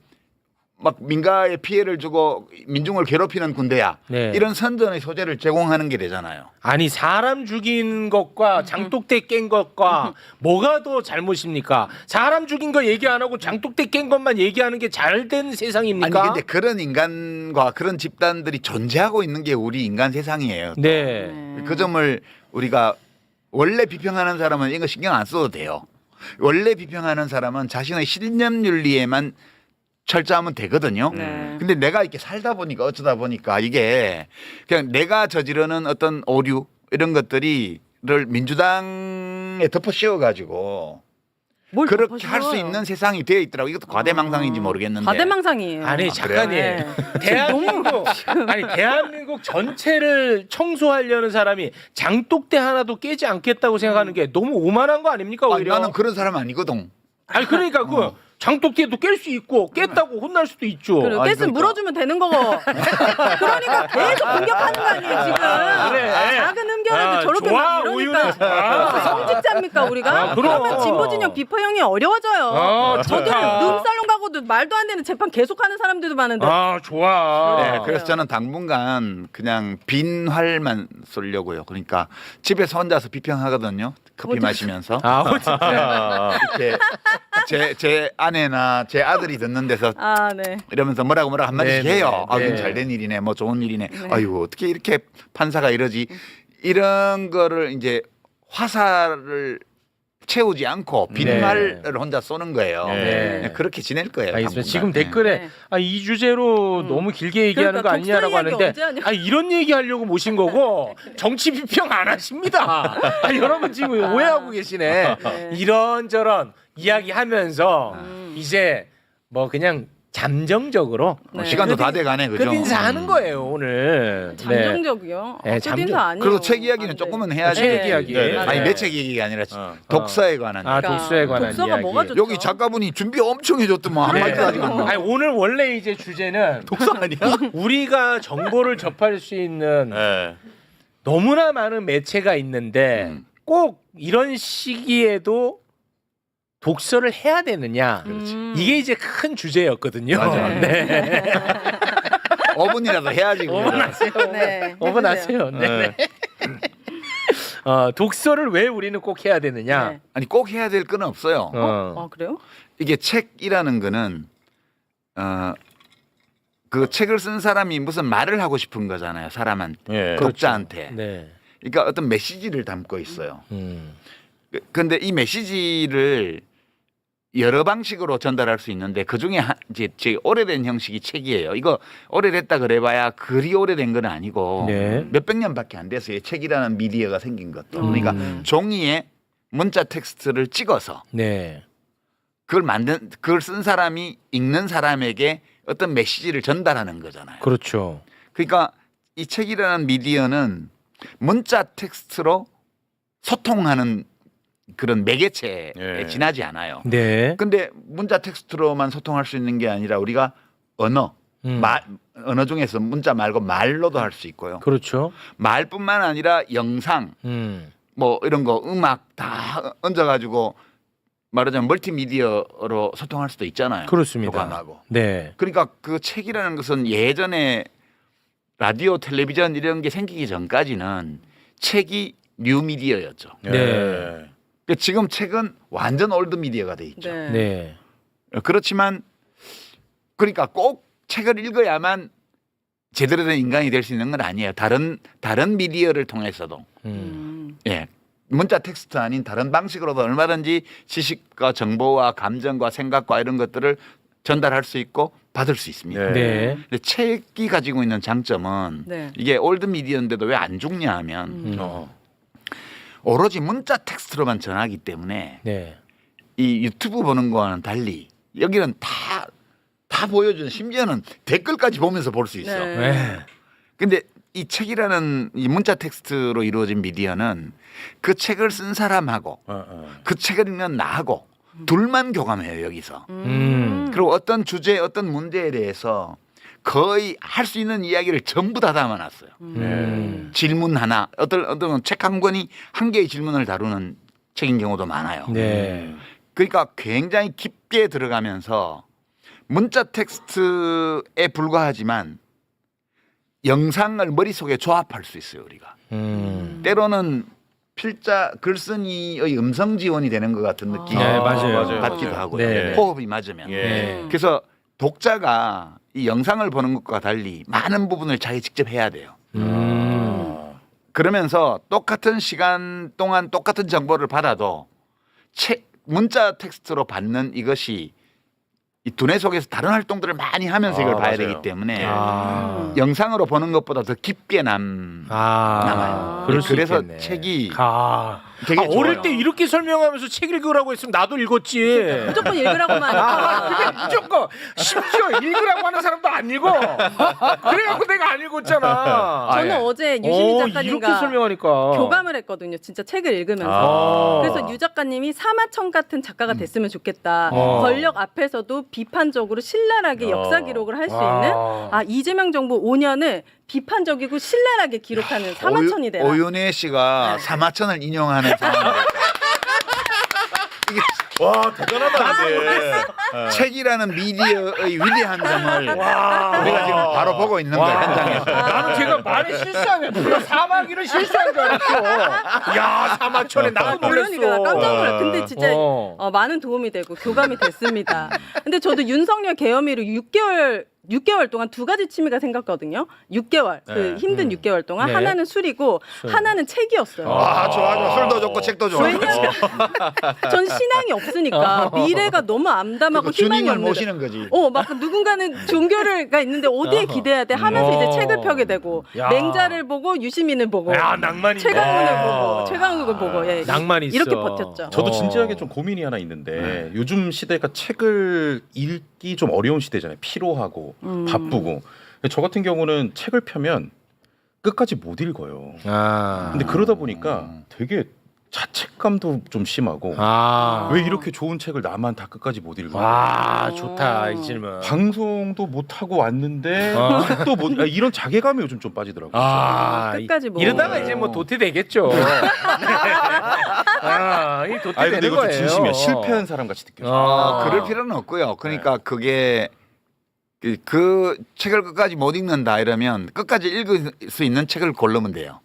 막 민가에 피해를 주고 민중을 괴롭히는 군대야. 네. 이런 선전의 소재를 제공하는 게 되잖아요. 아니 사람 죽인 것과 장독대 깬 것과 뭐가 더 잘못입니까? 사람 죽인 거 얘기 안 하고 장독대 깬 것만 얘기하는 게 잘된 세상입니까? 아니 근데 그런 인간과 그런 집단들이 존재하고 있는 게 우리 인간 세상이에요. 네. 그 점을 우리가 원래 비평하는 사람은 이거 신경 안 써도 돼요. 원래 비평하는 사람은 자신의 신념 윤리에만 철저하면 되거든요. 네. 근데 내가 이렇게 살다 보니까 어쩌다 보니까 이게 그냥 내가 저지르는 어떤 오류 이런 것들이를 민주당에 덮어 씌워 가지고 뭘 그렇게 할 수 덮어씌워요. 있는 세상이 되어 있더라고. 이것도 과대망상인지 모르겠는데. 과대망상이에요. 아니 작가님 네. 대한민국 전체를 청소하려는 사람이 장독대 하나도 깨지 않겠다고 생각하는 게 너무 오만한 거 아닙니까 아니, 오히려? 나는 그런 사람 아니거든. 아니 그러니까 그 장독대도 깰 수 있고 깼다고 혼날 수도 있죠. 그리고 아니, 깼으면 그러니까. 물어주면 되는 거고. 그러니까 계속 공격하는 거 아니에요 지금. 그래. 작은 흠결에도 저렇게 좋아, 막 이러니까 오유는 좋아. 성직자입니까 우리가? 아, 그럼. 그러면 진보 진영 비포형이 어려워져요. 저도 좋다. 룸살롱 가고도 말도 안 되는 재판 계속하는 사람들도 많은데. 아 좋아. 네, 그래서 저는 당분간 그냥 빈 활만 쏠려고요. 그러니까 집에서 혼자서 비평하거든요. 커피 마시면서. 아 진짜. 이렇게 제 아내나 제 아들이 듣는 데서 아 네. 이러면서 뭐라고 한마디씩 네, 해요. 네, 아, 네. 이건 잘된 일이네. 뭐 좋은 일이네. 네. 아이고, 어떻게 이렇게 판사가 이러지? 이런 거를 이제 화살을 채우지 않고 빈말을 혼자 쏘는 거예요. 네. 네, 그렇게 지낼 거예요. 알겠습니다. 당분간. 지금 네. 댓글에 네. 이 주제로 너무 길게 얘기하는 그러니까 거 아니냐라고 독서 이야기 하는데 언제 하냐고. 이런 얘기 하려고 모신 거고 정치 비평 안 하십니다. 여러분 지금 오해하고 계시네. 네. 이런저런 이야기하면서 이제 뭐 그냥 잠정적으로 네. 시간도 다 돼가네, 그죠? 끝인사 하는 거예요 오늘. 잠정적이요. 네, 끝인사 아니에요. 그리고 책 이야기는 안 돼. 조금은 해야지. 책 이야기. 네, 네. 아니 네. 내 책 얘기가 아니라 독서에 관한. 아 얘기. 독서에 관한 독서가 이야기. 뭐가 좋죠? 여기 작가분이 준비 엄청 해줬더만 네. 한마디도 아직 안 나와. 아니, 오늘 원래 이제 주제는 독서 아니야? 우리가 정보를 접할 수 있는 네. 너무나 많은 매체가 있는데 꼭 이런 시기에도 독서를 해야 되느냐. 이게 이제 큰 주제였거든요. 맞아요. 네. 5분이라도 해야지. 어머나세요. 네. 어머나세요. 네. 독서를 왜 우리는 꼭 해야 되느냐. 네. 아니 꼭 해야 될 건 없어요. 그래요? 이게 책이라는 거는 그 책을 쓴 사람이 무슨 말을 하고 싶은 거잖아요. 사람한테, 예. 독자한테. 네. 그러니까 어떤 메시지를 담고 있어요. 음. 그런데 이 메시지를 여러 방식으로 전달할 수 있는데 그 중에 이제 오래된 형식이 책이에요. 이거 오래됐다 그래봐야 그리 오래된 건 아니고 네. 몇백 년밖에 안 됐어요. 책이라는 미디어가 생긴 것도. 그러니까 종이에 문자 텍스트를 찍어서 네. 그걸 쓴 사람이 읽는 사람에게 어떤 메시지를 전달하는 거잖아요. 그렇죠. 그러니까 이 책이라는 미디어는 문자 텍스트로 소통하는 그런 매개체에 예. 지나지 않아요. 네. 근데 문자 텍스트로만 소통할 수 있는 게 아니라 우리가 언어, 언어 중에서 문자 말고 말로도 할 수 있고요. 그렇죠. 말뿐만 아니라 영상, 뭐 이런 거 음악 다 얹어가지고 말하자면 멀티미디어로 소통할 수도 있잖아요. 그렇습니다. 교감하고. 네. 그러니까 그 책이라는 것은 예전에 라디오, 텔레비전 이런 게 생기기 전까지는 책이 뉴미디어였죠. 네. 지금 책은 완전 올드 미디어가 돼 있죠. 네. 네. 그렇지만 그러니까 꼭 책을 읽어야만 제대로 된 인간이 될 수 있는 건 아니에요. 다른 미디어를 통해서도 예. 문자 텍스트 아닌 다른 방식으로도 얼마든지 지식과 정보와 감정과 생각과 이런 것들을 전달할 수 있고 받을 수 있습니다. 네. 네. 근데 책이 가지고 있는 장점은 네. 이게 올드 미디어인데도 왜 안 죽냐 하면 오로지 문자 텍스트로만 전하기 때문에 네. 이 유튜브 보는 거와는 달리 여기는 다 보여주는 심지어는 댓글까지 보면서 볼 수 있어. 네. 네. 근데 이 책이라는 이 문자 텍스트로 이루어진 미디어는 그 책을 쓴 사람하고 그 책을 읽는 나하고 둘만 교감해요 여기서. 그리고 어떤 주제, 어떤 문제에 대해서 거의 할 수 있는 이야기를 전부 다 담아놨어요. 질문 하나, 어떤 책 한 권이 한 개의 질문을 다루는 책인 경우도 많아요. 네. 그러니까 굉장히 깊게 들어가면서 문자 텍스트에 불과하지만 영상을 머릿속에 조합할 수 있어요 우리가. 때로는 필자 글쓴이의 음성 지원이 되는 것 같은 느낌이 네, 맞아요. 받기도 하고요. 네. 호흡이 맞으면. 예. 그래서 독자가 이 영상을 보는 것과 달리 많은 부분을 자기 직접 해야 돼요. 그러면서 똑같은 시간 동안 똑같은 정보를 받아도 문자 텍스트로 받는 이것이 이 두뇌 속에서 다른 활동들을 많이 하면서 이걸 봐야 맞아요. 되기 때문에 아. 영상으로 보는 것보다 더 깊게 남아요. 그럴 수 그래서 있겠네. 책이 되게 되게 어릴 좋아요. 때 이렇게 설명하면서 책 읽으라고 했으면 나도 읽었지. 무조건 읽으라고만 하니까. 그게 무조건 심지어 읽으라고 하는 사람도 안 읽어. 그래갖고 내가 안 읽었잖아. 저는 어제 유시민 작가님과 이렇게 설명하니까 교감을 했거든요. 진짜 책을 읽으면서. 아. 그래서 유 작가님이 사마천 같은 작가가 됐으면 좋겠다. 권력 앞에서도 비판적으로 신랄하게 역사 기록을 할 수 있는 이재명 정부 5년을 비판적이고 신랄하게 기록하는 사마천이 되라. 오윤혜 씨가 사마천을 인용하는 상황. 와 대단하다 근데. 책이라는 미디어의 위대한 점을 우리가 지금 바로 보고 있는 거예요 현장에서. 나는 제가 말에 실수하면 누가 사마귀를 실수한 줄 알았어. 야 사마천에 나도 놀랐어. 그러니까 나 깜짝 놀랐어. 근데 진짜 많은 도움이 되고 교감이 됐습니다. 근데 저도 윤석열 계엄이로 6개월 동안 두 가지 취미가 생겼거든요. 6개월 그 힘든 6개월 동안 네. 하나는 술이고 하나는 책이었어요. 좋아. 술도 좋고 책도 좋아. 왜냐면 전 신앙이 없으니까 미래가 너무 암담하고 희망이 주님을 없는데. 모시는 거지. 막 누군가는 종교가 있는데 어디에 기대야 돼 하면서 이제 책을 펴게 되고 야. 맹자를 보고 유시민을 보고 야 낭만이 최강욱을 보고 낭만이 있어. 이렇게 버텼죠. 저도 진지하게 좀 고민이 하나 있는데 요즘 시대가 책을 읽기 좀 어려운 시대잖아요. 피로하고 바쁘고. 저 같은 경우는 책을 펴면 끝까지 못 읽어요. 근데 그러다 보니까 되게 자책감도 좀 심하고 아. 왜 이렇게 좋은 책을 나만 다 끝까지 못 읽어? 와, 좋다 이 질문. 방송도 못 하고 왔는데 어. 책도 못 이런 자괴감이 요즘 좀 빠지더라고요. 아, 끝까지 뭐. 이러다가 이제 뭐 도태 되겠죠. 아, 이 도태 아니 근데 되는 이것도 거예요. 진심이야. 실패한 사람 같이 느껴져. 그럴 필요는 없고요. 그러니까 그게 그 책을 끝까지 못 읽는다 이러면 끝까지 읽을 수 있는 책을 고르면 돼요.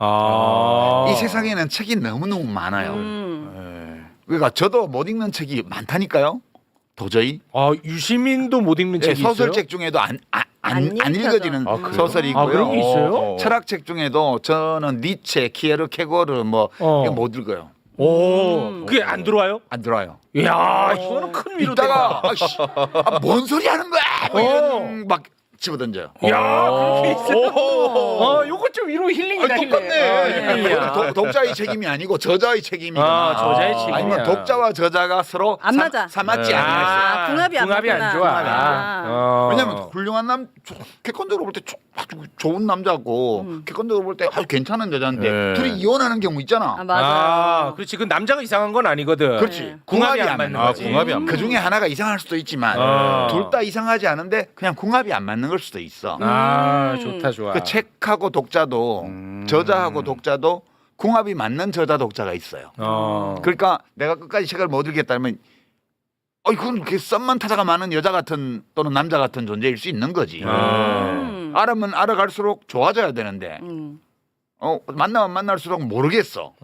아. 이 세상에는 책이 너무너무 많아요. 음. 그러니까 저도 못 읽는 책이 많다니까요. 도저히. 아, 유시민도 못 읽는 책이 있어요? 소설책 중에도 안 안 읽어지는 아, 그래요? 소설이 있고요. 아, 그런 게 있어요? 철학책 중에도 저는 니체, 키에르케고르 뭐 어. 이거 못 읽어요. 오, 그게 안 들어와요? 안 들어와요. 이야, 이거는 큰 위로다. 이따가 뭔 소리 하는 거야? 뭐 이런 막 집어던져요. 야, 그렇게 있어. 요거 좀 위로 힐링이다. 힐링이야. 독자의 책임이 아니고 저자의 책임이거나 아, 저자의 책임이야. 아니면 독자와 저자가 서로 안 맞아. 맞지 아, 않아요. 궁합이 안 궁합이 안 맞구나. 좋아. 궁합이 안 어. 왜냐면 훌륭한 객관적으로 볼 때 아주 좋은 남자고 객관적으로 볼 때 아주 괜찮은 여자인데 네. 둘이 이혼하는 경우 있잖아. 아, 맞아요. 아, 그렇지. 그 남자가 이상한 건 아니거든. 그렇지. 궁합이 안 맞는 거지. 궁합이 안 맞는 그 중에 하나가 이상할 수도 있지만 아. 둘 다 이상하지 않은데 그냥 궁합이 안 맞는 걸 수도 있어. 아, 좋다, 좋아. 그 책하고 독자도 저자하고 독자도 궁합이 맞는 저자 독자가 있어요. 그러니까 내가 끝까지 책을 못 읽겠다면 이건 그렇게 썸만 타자가 많은 여자 같은 또는 남자 같은 존재일 수 있는 거지. 알아면 알아갈수록 좋아져야 되는데 만나면 만날수록 모르겠어.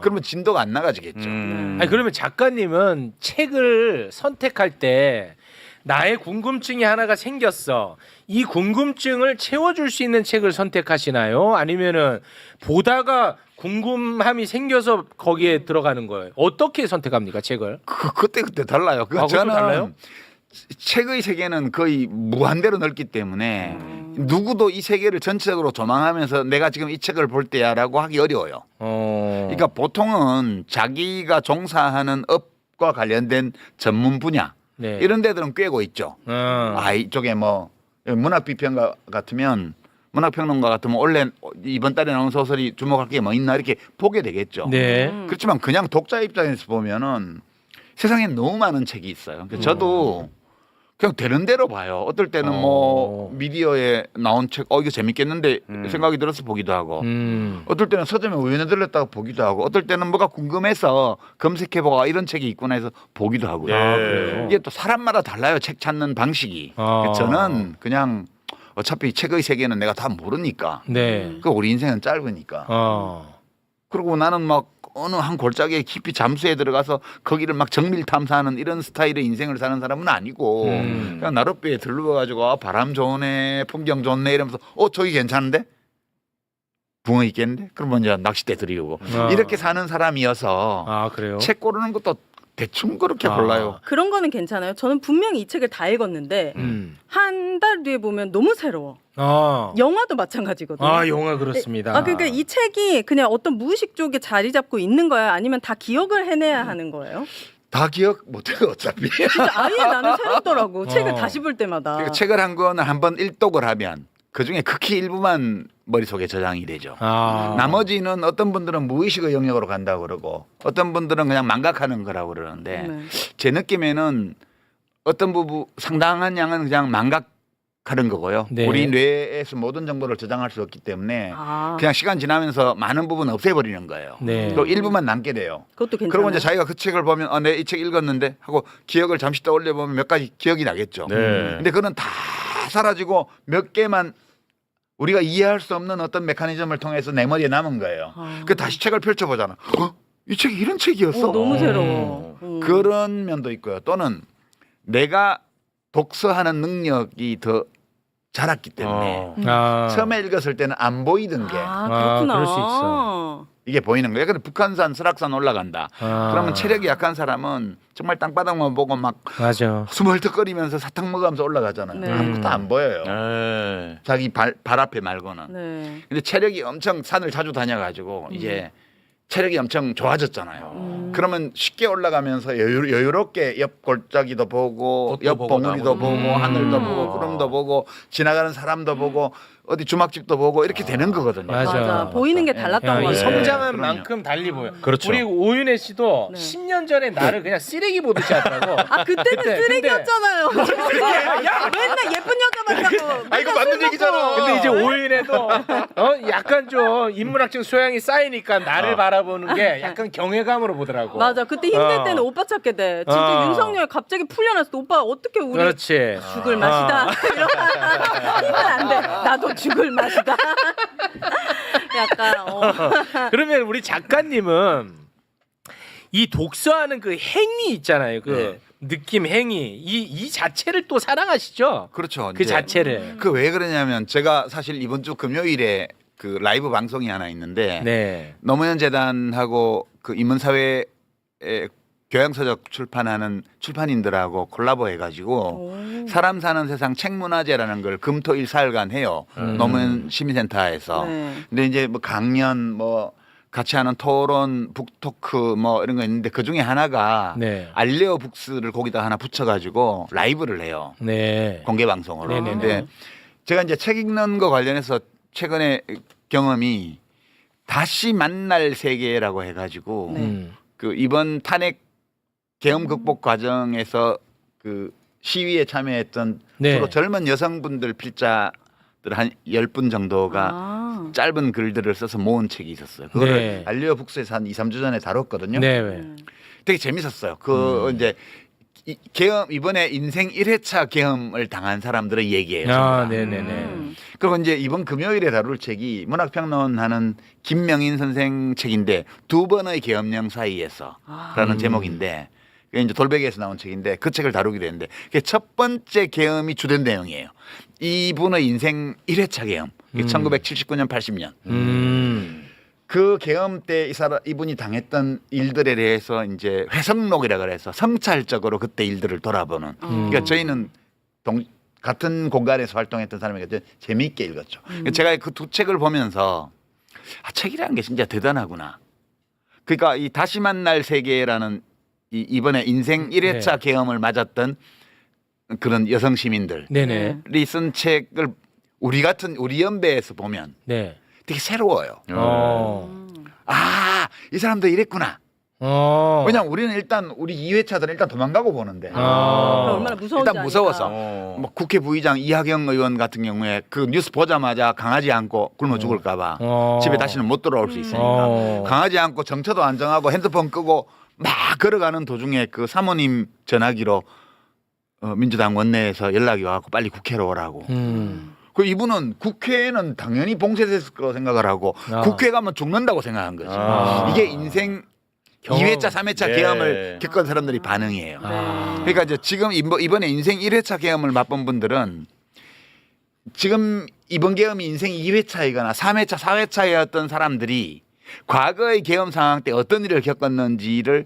그러면 진도가 안 나가지겠죠. 아니, 그러면 작가님은 책을 선택할 때 나의 궁금증이 하나가 생겼어. 이 궁금증을 채워줄 수 있는 책을 선택하시나요? 아니면은 보다가 궁금함이 생겨서 거기에 들어가는 거예요? 어떻게 선택합니까, 책을? 그때 달라요. 그것도 저는 달라요? 책의 세계는 거의 무한대로 넓기 때문에 누구도 이 세계를 전체적으로 조망하면서 내가 지금 이 책을 볼 때야라고 하기 어려워요. 그러니까 보통은 자기가 종사하는 업과 관련된 전문 분야 네. 이런 데들은 꿰고 있죠. 이쪽에 뭐 문학비평가 같으면 문학평론가 같으면 원래 이번 달에 나온 소설이 주목할 게 뭐 있나 이렇게 보게 되겠죠. 네. 그렇지만 그냥 독자 입장에서 보면은 세상에 너무 많은 책이 있어요. 그러니까 저도 그냥 되는 대로 봐요. 어떨 때는 뭐 미디어에 나온 책, 이거 재밌겠는데 생각이 들어서 보기도 하고, 어떨 때는 서점에 우연히 들렸다가 보기도 하고, 어떨 때는 뭐가 궁금해서 검색해보고 이런 책이 있구나 해서 보기도 하고요. 그래요? 이게 또 사람마다 달라요. 책 찾는 방식이. 저는 그냥 어차피 책의 세계는 내가 다 모르니까. 네. 그 우리 인생은 짧으니까. 그리고 나는 막 어느 한 골짜기에 깊이 잠수에 들어가서 거기를 막 정밀 탐사하는 이런 스타일의 인생을 사는 사람은 아니고 그냥 나룻배에 들러가지고 바람 좋네, 풍경 좋네 이러면서 저기 괜찮은데? 붕어 있겠는데? 그러면 이제 낚싯대 들이고 이렇게 사는 사람이어서 그래요? 책 고르는 것도 대충 그렇게 골라요. 그런 거는 괜찮아요. 저는 분명히 이 책을 다 읽었는데 한 달 뒤에 보면 너무 새로워. 영화도 마찬가지거든요. 영화 그렇습니다. 그러니까 이 책이 그냥 어떤 무의식 쪽에 자리 잡고 있는 거야? 아니면 다 기억을 해내야 하는 거예요? 다 기억 못해요 어차피. 진짜 아예 나는 새롭더라고. 책을 다시 볼 때마다. 그러니까 책을 한 거는 한번 일독을 하면 그중에 극히 일부만 머릿속에 저장이 되죠. 나머지는 어떤 분들은 무의식의 영역으로 간다고 그러고 어떤 분들은 그냥 망각하는 거라고 그러는데 네. 제 느낌에는 어떤 부분 상당한 양은 그냥 망각하는 거고요. 네. 우리 뇌에서 모든 정보를 저장할 수 없기 때문에 아, 그냥 시간 지나면서 많은 부분 없애버리는 거예요. 네. 또 일부만 남게 돼요. 그것도 괜찮아요. 그러고 이제 자기가 그 책을 보면 내 이 책 읽었는데 하고 기억을 잠시 떠올려 보면 몇 가지 기억이 나겠죠. 네. 근데 그거는 다 사라지고 몇 개만 우리가 이해할 수 없는 어떤 메커니즘을 통해서 내 머리에 남은 거예요. 그 다시 책을 펼쳐보잖아. 이 책이 이런 책이었어. 너무 새로워. 그런 면도 있고요. 또는 내가 독서하는 능력이 더 자랐기 때문에 처음에 읽었을 때는 안 보이던 게 그렇구나. 그럴 수 있어. 이게 보이는 거예요. 근데 북한산, 설악산 올라간다. 그러면 체력이 약한 사람은 정말 땅바닥만 보고 막 맞아. 숨 헐떡거리면서 사탕 먹으면서 올라가잖아요. 네. 아무것도 안 보여요. 네. 자기 발 앞에 말고는. 네. 근데 체력이 엄청 산을 자주 다녀가지고 이제 체력이 엄청 좋아졌잖아요. 그러면 쉽게 올라가면서 여유롭게 옆 골짜기도 보고 꽃도 옆 보고 봉우리도 나무도 보고 하늘도 보고 구름도 보고 지나가는 사람도 보고 어디 주막집도 보고 이렇게 되는 거거든요. 맞아. 보이는 게 달랐던 야, 이 거죠. 성장한 그럼요. 만큼 달리 보여. 그렇죠. 우리 오윤혜 씨도 네. 10년 전에 나를 그냥 쓰레기 보듯이 하더라고. 아 그때는 그때, 쓰레기였잖아요. 맨날 예쁜 여자만 자꾸. 아, 이거 맞는 얘기잖아. 근데 이제 오윤혜도 약간 좀 인문학적 소양이 쌓이니까 나를 바라보는 게 약간 경외감으로 보더라고. 맞아. 그때 힘들 때는 오빠 찾게 돼. 진짜 윤석열 갑자기 풀려났을 때 오빠 어떻게 우리 그렇지. 죽을 맛이다. 이러면 안 돼. 나도 죽을 맛이다. 약간 그러면 우리 작가님은 이 독서하는 그 행위 있잖아요. 그 느낌 행위 이 자체를 또 사랑하시죠? 그렇죠. 그 자체를. 그 왜 그러냐면 제가 사실 이번 주 금요일에 그 라이브 방송이 하나 있는데 네. 노무현 재단하고 그 인문사회 교양서적 출판하는 출판인들하고 콜라보 해가지고 사람 사는 세상 책문화제라는 걸 금토일 사흘간 해요. 노무현 시민센터에서. 네. 근데 이제 뭐 강연 뭐 같이 하는 토론, 북토크 뭐 이런 거 있는데 그 중에 하나가 네. 알레오 북스를 거기다 하나 붙여가지고 라이브를 해요. 네. 공개 방송으로. 네네네. 근데 제가 이제 책 읽는 거 관련해서 최근에 경험이 다시 만날 세계라고 해가지고 음. 그 이번 탄핵 계엄 극복 과정에서 그 시위에 참여했던 네. 주로 젊은 여성분들 필자들 한 10분 정도가 짧은 글들을 써서 모은 책이 있었어요. 그거를 네. 알리오 북스에서 한 2, 3주 전에 다뤘거든요. 네. 되게 재밌었어요. 그 이제 계엄 이번에 인생 1회차 계엄을 당한 사람들의 얘기예요. 아, 전부 다. 네네네. 그리고 이제 이번 금요일에 다룰 책이 문학평론하는 김명인 선생 책인데 두 번의 계엄령 사이에서라는 제목인데 그게 이제 돌베개에서 나온 책인데 그 책을 다루게 되는데 그게 첫 번째 계엄이 주된 내용이에요. 이분의 인생 1회차 계엄. 1979년 80년. 그 계엄 때 이분이 당했던 일들에 대해서 이제 회성록이라 그래서 성찰적으로 그때 일들을 돌아보는. 그러니까 저희는 같은 공간에서 활동했던 사람이니까 재미있게 읽었죠. 제가 그 두 책을 보면서 책이라는 게 진짜 대단하구나. 그러니까 이 다시 만날 세계라는 이번에 인생 1회차 계엄을 맞았던 그런 여성 시민들이 네네. 쓴 책을 우리 같은 우리 연배에서 보면 네. 되게 새로워요. 이 사람도 이랬구나. 왜냐면 우리는 일단 우리 2회차들은 일단 도망가고 보는데 얼마나 무서운지 일단 무서워서 어. 뭐 국회 부의장 이하경 의원 같은 경우에 그 뉴스 보자마자 강아지 안고 굶어 죽을까봐 집에 다시는 못 돌아올 수 있으니까 강아지 안고 정처도 안 정하고 핸드폰 끄고 막 걸어가는 도중에 그 사모님 전화기로 민주당 원내에서 연락이 와갖고 빨리 국회로 오라고. 그 이분은 국회에는 당연히 봉쇄됐을 거라고 생각을 하고 국회 가면 죽는다고 생각한 거지. 이게 인생 2회차, 3회차 예. 계엄을 겪은 사람들이 반응이에요. 그러니까 이제 지금 이번에 인생 1회차 계엄을 맛본 분들은 지금 이번 계엄이 인생 2회차이거나 3회차, 4회차였던 사람들이 과거의 계엄 상황 때 어떤 일을 겪었는지를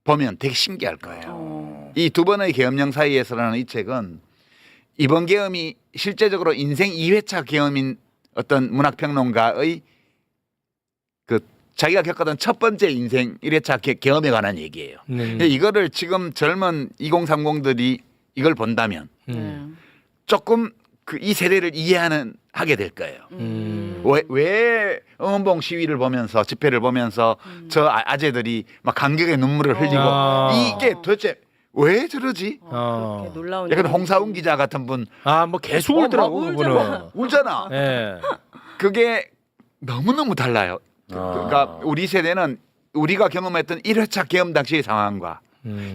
보면 되게 신기할 거예요. 이 두 번의 계엄령 사이에서라는 이 책은 이번 계엄이 실제적으로 인생 2회차 계엄인 어떤 문학평론가의 그 자기가 겪었던 첫 번째 인생 1회차 계엄에 관한 얘기예요. 근데 이거를 지금 젊은 2030들이 이걸 본다면 조금 이 세대를 하게 될 거예요. 왜 응원봉 시위를 보면서 집회를 보면서 저 아재들이 막 감격의 눈물을 흘리고 이게 도대체 왜 저러지? 그렇게 놀라운 약간 일이. 홍사운 기자 같은 분 뭐 계속 울더라고 그분은. 울잖아. 네. 그게 너무너무 달라요. 그러니까 우리 세대는 우리가 경험했던 1회차 계엄 당시의 상황과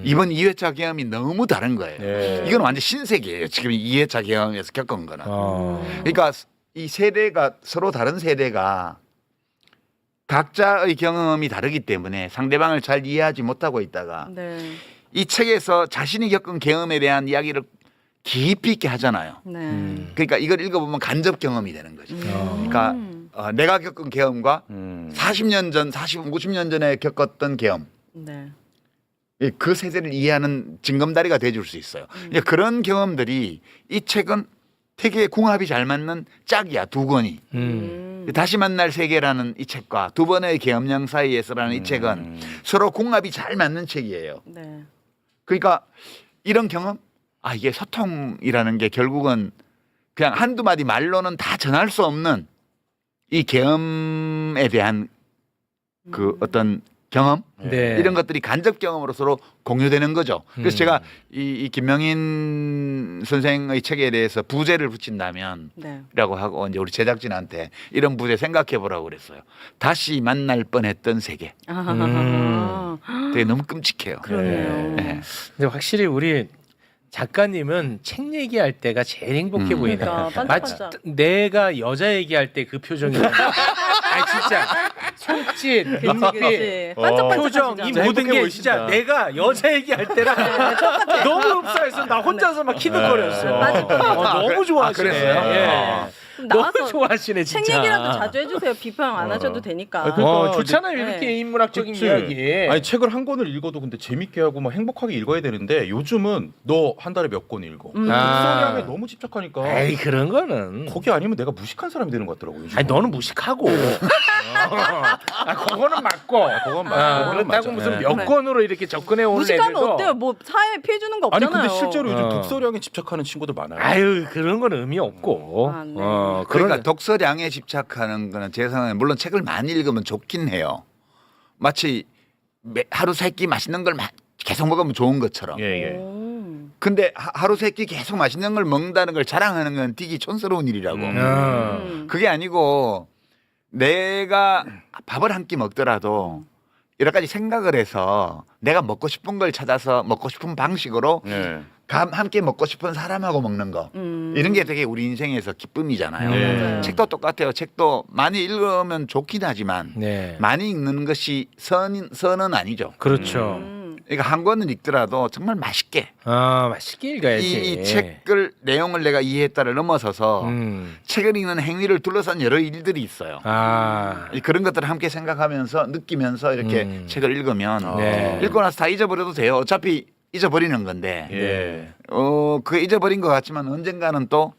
이번 2회차 계엄이 너무 다른 거예요. 네. 이건 완전 신세계예요. 지금 2회차 계엄에서 겪은 거는. 그러니까 이 세대가 서로 다른 세대가 각자의 경험이 다르기 때문에 상대방을 잘 이해하지 못하고 있다가 네. 이 책에서 자신이 겪은 경험에 대한 이야기를 깊이 있게 하잖아요. 네. 그러니까 이걸 읽어보면 간접 경험이 되는 거죠. 그러니까 내가 겪은 경험과 40년 전, 50년 전에 겪었던 경험 네. 그 세대를 이해하는 징검다리가 돼줄 수 있어요. 그런 경험들이 이 책은 되게 궁합이 잘 맞는 짝이야. 두 권이. 다시 만날 세계라는 이 책과 두 번의 계엄령 사이에서라는 이 책은 서로 궁합이 잘 맞는 책이에요. 네. 그러니까 이런 경험 이게 소통이라는 게 결국은 그냥 한두 마디 말로는 다 전할 수 없는 이 계엄에 대한 그 어떤 경험 네. 이런 것들이 간접 경험으로 서로 공유되는 거죠. 그래서 제가 이 김명인 선생의 책에 대해서 부제를 붙인다면 네. 라고 하고 이제 우리 제작진한테 이런 부제 생각해 보라고 그랬어요. 다시 만날 뻔했던 세계. 되게 너무 끔찍해요. 그러네요. 네. 근데 확실히 우리 작가님은 책 얘기할 때가 제일 행복해 보이네. 그러니까 반짝반짝. 내가 여자 얘기할 때 그 표정이. 아 진짜 손짓, 그치, 눈빛, 그치. 반짝반짝 표정 이 하시잖아요. 모든 게 행복해 진짜 보이신다. 내가 여자 얘기할 때랑 너무 흡사해서 나 혼자서 막 키득거렸어. 맞아. 너무 좋아하시네. 그랬어요? 예. 그럼 너무 나와서 좋아하시네 책 진짜. 얘기라도 자주 해주세요. 비평 안 하셔도 되니까. 그러니까 좋잖아요 네. 이렇게 인문학적인 그치. 이야기. 아니 책을 한 권을 읽어도 근데 재밌게 하고 막 행복하게 읽어야 되는데 요즘은 너 한 달에 몇 권 읽어. 독서량에 너무 집착하니까 에이 그런 거는. 거기 아니면 내가 무식한 사람이 되는 것 같더라고요. 요즘은. 아니 너는 무식하고. 그거는 맞고. 그건 맞아. 그건 그렇다고 맞아. 무슨 네. 몇 건으로 이렇게 접근해 오는 무식하면 애들도. 어때요? 뭐 사회에 피해 주는 거 아니 없잖아요. 근데 실제로 요즘 어. 독서량에 집착하는 친구들 많아요. 아유 그런 건 의미 없고. 아, 네. 그러니까 그러니까 독서량에 집착하는 거는 제 생각에 물론 책을 많이 읽으면 좋긴 해요. 마치 하루 세 끼 맛있는 걸 계속 먹으면 좋은 것처럼. 예, 예. 근데 하루 세 끼 계속 맛있는 걸 먹는다는 걸 자랑하는 건 되게 촌스러운 일이라고. 그게 아니고 내가 밥을 한 끼 먹더라도 여러 가지 생각을 해서 내가 먹고 싶은 걸 찾아서 먹고 싶은 방식으로 예. 함께 먹고 싶은 사람하고 먹는 거 이런 게 되게 우리 인생에서 기쁨이잖아요. 네. 책도 똑같아요. 책도 많이 읽으면 좋긴 하지만 네. 많이 읽는 것이 선은 아니죠. 그렇죠. 그러니까 한 권을 읽더라도 정말 맛있게 맛있게 읽어야지. 이 책을 내용을 내가 이해했다를 넘어서서 책을 읽는 행위를 둘러싼 여러 일들이 있어요. 그런 것들을 함께 생각하면서 느끼면서 이렇게 책을 읽으면 네. 읽고 나서 다 잊어버려도 돼요. 어차피 잊어버리는 건데 예. 그 잊어버린 것 같지만 언젠가는 또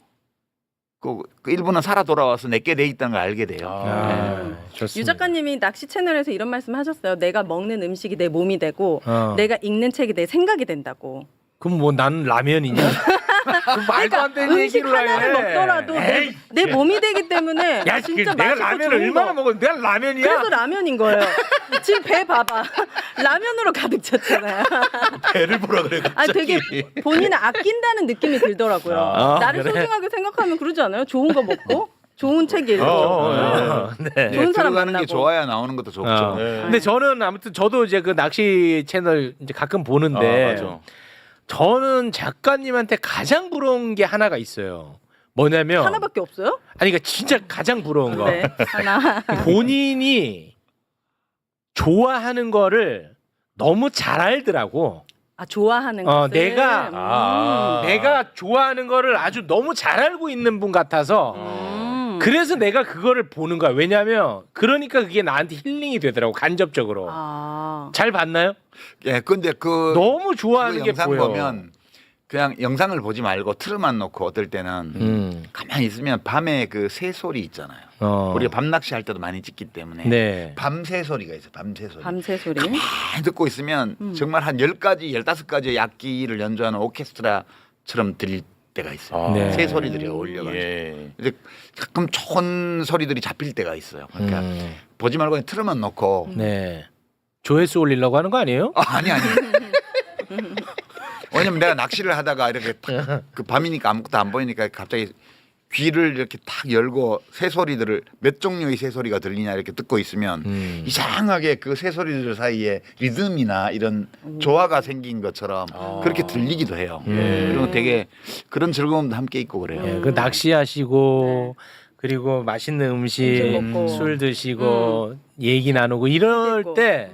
그 일부는 살아 돌아와서 내게 돼 있다는 걸 알게 돼요. 좋습니다. 유 작가님이 낚시 채널에서 이런 말씀하셨어요. 내가 먹는 음식이 내 몸이 되고 내가 읽는 책이 내 생각이 된다고. 그럼 뭐 나는 라면이냐? 그 말도 안 되는 음식 얘기를 하나를 해. 먹더라도 내 몸이 되기 때문에 야, 진짜 내가 맛있고 라면을 좋은 얼마나 거. 먹었는데 내가 라면이야? 그래서 라면인 거예요. 지금 배 봐봐. 라면으로 가득 찼잖아요. 배를 보라 그래. 아 되게 본인을 아낀다는 느낌이 들더라고요. 나를 그래? 소중하게 생각하면 그러지 않아요? 좋은 거 먹고 좋은 책 읽고 네. 좋은 사람 들어가는 게 만나고. 좋아야 나오는 것도 좋죠. 네. 근데 저는 아무튼 저도 이제 그 낚시 채널 이제 가끔 보는데 맞아. 저는 작가님한테 가장 부러운 게 하나가 있어요. 뭐냐면 하나밖에 없어요? 아니 그러니까 진짜 가장 부러운 거. 네, 하나. 본인이 좋아하는 거를 너무 잘 알더라고. 아 좋아하는 것을. 내가 좋아하는 거를 아주 너무 잘 알고 있는 분 같아서 그래서 내가 그거를 보는 거야. 왜냐면 그러니까 그게 나한테 힐링이 되더라고 간접적으로. 잘 봤나요? 예, 근데 너무 좋아하는 그 게 영상 보여. 보면 그냥 영상을 보지 말고 틀어만 놓고 어떨 때는 가만히 있으면 밤에 그 새 소리 있잖아요. 우리가 밤 낚시할 때도 많이 찍기 때문에 네. 밤새 소리가 있어요. 밤새 소리. 밤새 소리. 가만히 듣고 있으면 정말 한 10가지, 15가지의 악기를 연주하는 오케스트라처럼 들릴 때가 있어요. 네. 새 소리들이 어울려가지고. 예. 이제 가끔 좋은 소리들이 잡힐 때가 있어요. 그러니까 보지 말고 그냥 틀어만 놓고 네. 조회수 올리려고 하는 거 아니에요? 아니. 왜냐면 내가 낚시를 하다가 이렇게 탁, 그 밤이니까 아무것도 안 보이니까 갑자기 귀를 이렇게 탁 열고 새소리들을 몇 종류의 새소리가 들리냐 이렇게 듣고 있으면 이상하게 그 새소리들 사이에 리듬이나 이런 조화가 생긴 것처럼 그렇게 들리기도 해요. 그리고 되게 그런 즐거움도 함께 있고 그래요. 예, 그 낚시하시고 그리고 맛있는 음식, 음식 먹고. 술 드시고 얘기 나누고 이럴 그리고, 때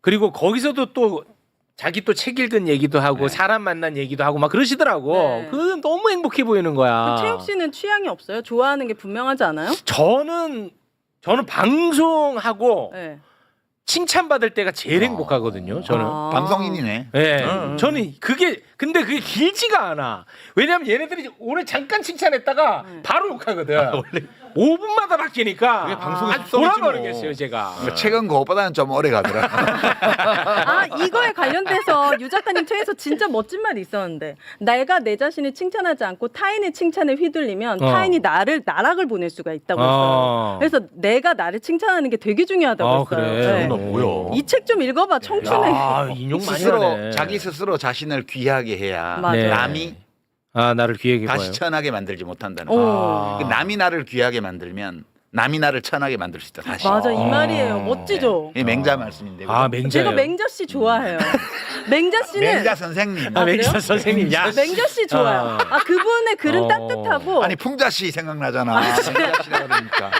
그리고 거기서도 또 자기 또 책 읽은 얘기도 하고 사람 만난 얘기도 하고 막 그러시더라고. 네. 그 너무 행복해 보이는 거야. 그 최욱 씨는 취향이 없어요? 좋아하는 게 분명하지 않아요? 저는 방송하고 네. 칭찬받을 때가 제일 행복하거든요. 저는. 아. 방송인이네. 예. 저는 근데 그게 길지가 않아. 왜냐면 얘네들이 오늘 잠깐 칭찬했다가 바로 욕하거든. 5분마다 바뀌니까. 그게 방송의 아, 습성이지 돌아버리겠어요, 제가. 그러니까 책은 그것보다는 좀 오래 가더라. 아 이거에 관련돼서 유 작가님 책에서 진짜 멋진 말이 있었는데 내가 내 자신을 칭찬하지 않고 타인의 칭찬에 휘둘리면 타인이 나를 나락을 보낼 수가 있다고 했어요. 그래서 내가 나를 칭찬하는 게 되게 중요하다고 했어요. 그래. 뭐야? 이 책 좀 읽어봐. 청춘의 인용 많이 스스로 하네. 자기 스스로 자신을 귀하게 해야 맞아요. 남이 나를 귀하게 봐요. 다시 천하게 만들지 못한다는 오. 거. 남이 나를 귀하게 만들면 남이 나를 천하게 만들 수 있다. 다시. 맞아, 이 말이에요. 멋지죠. 이 맹자 말씀인데. 맹자요. 제가 맹자 씨 좋아해요. 맹자 씨는 맹자 선생님. 맹자 그래요? 선생님. 야. 맹자 씨 좋아요. 그분의 글은 따뜻하고 아니 풍자 씨 생각나잖아. 맹자 씨라고 그러니까.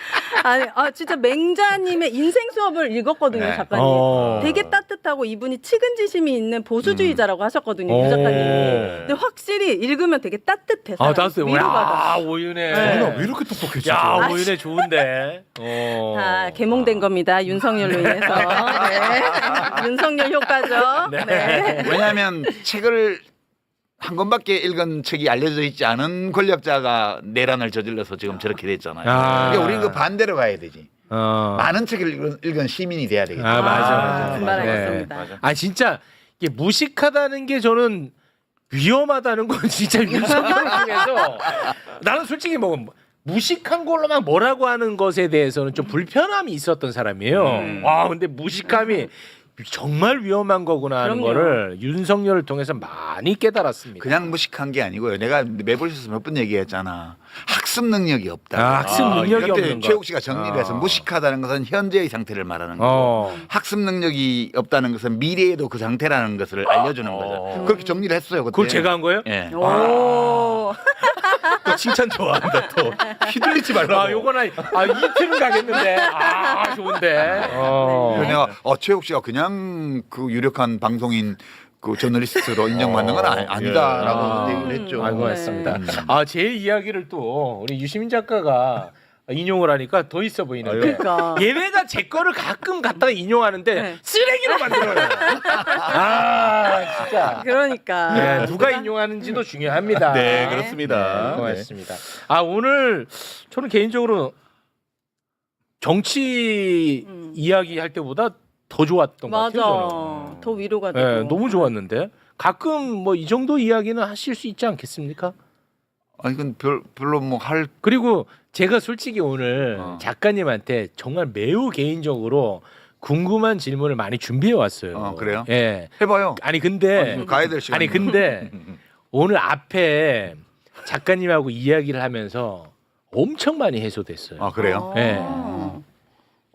진짜 맹자님의 인생 수업을 읽었거든요, 네. 작가님. 되게 따뜻하고 이분이 측은지심이 있는 보수주의자라고 하셨거든요, 유 작가님이. 근데 확실히 읽으면 되게 따뜻해. 따뜻해. 위로받아. 오윤혜. 네. 왜 이렇게 똑똑해져? 야, 오윤혜 좋은데. 다 개몽된 겁니다. 윤석열로 인해서. 네. 윤석열 효과죠. 네. 왜냐하면 책을 한 권밖에 읽은 책이 알려져 있지 않은 권력자가 내란을 저질러서 지금 저렇게 됐잖아요. 그러니까 우리는 그 반대로 가야 되지. 많은 책을 읽은 시민이 돼야 되겠다. 맞아. 무슨 말 하겠습니다. 진짜 이게 무식하다는 게 저는 위험하다는 건 진짜 윤석열 중에서 나는 솔직히 뭐 무식한 걸로만 뭐라고 하는 것에 대해서는 좀 불편함이 있었던 사람이에요. 근데 무식함이 정말 위험한 거구나 하는 그럼요. 거를 윤석열을 통해서 많이 깨달았습니다. 그냥 무식한 게 아니고요. 내가 매불쇼에서 몇 번 얘기했잖아. 학습 능력이 없다. 학습 능력이 그때 없는 거. 최욱 씨가 정리를 해서 무식하다는 것은 현재의 상태를 말하는 거고 학습 능력이 없다는 것은 미래에도 그 상태라는 것을 알려주는 거죠. 그렇게 정리를 했어요. 그때. 그걸 제가 한 거예요? 예. 오. 또 칭찬 좋아한다 또. 휘둘리지 말라고. 요거는 이틀은 가겠는데. 좋은데. 그래서 내가 최욱 씨가 그냥 그 유력한 방송인 그 저널리스트로 인정받는 건 아니다라고 얘기를 했죠. 알고 왔습니다. 제 이야기를 또 우리 유시민 작가가 인용을 하니까 더 있어 보이는데. 그러니까. 얘네가 제 거를 가끔 갖다가 인용하는데 네. 쓰레기로 만들어요. 진짜. 그러니까. 네, 누가 인용하는지도 중요합니다. 네, 그렇습니다. 네, 고맙습니다. 오늘 저는 개인적으로 정치 이야기 할 때보다 더 좋았던 것 맞아. 같아요. 저는. 더 위로가 되고. 네, 너무 좋았는데 가끔 뭐 이 정도 이야기는 하실 수 있지 않겠습니까? 이건 별로 뭐 할 그리고 제가 솔직히 오늘 작가님한테 정말 매우 개인적으로 궁금한 질문을 많이 준비해 왔어요. 그래요? 예. 해봐요. 아니 근데 가야 될 시간. 근데 오늘 앞에 작가님하고 이야기를 하면서 엄청 많이 해소됐어요. 그래요? 예.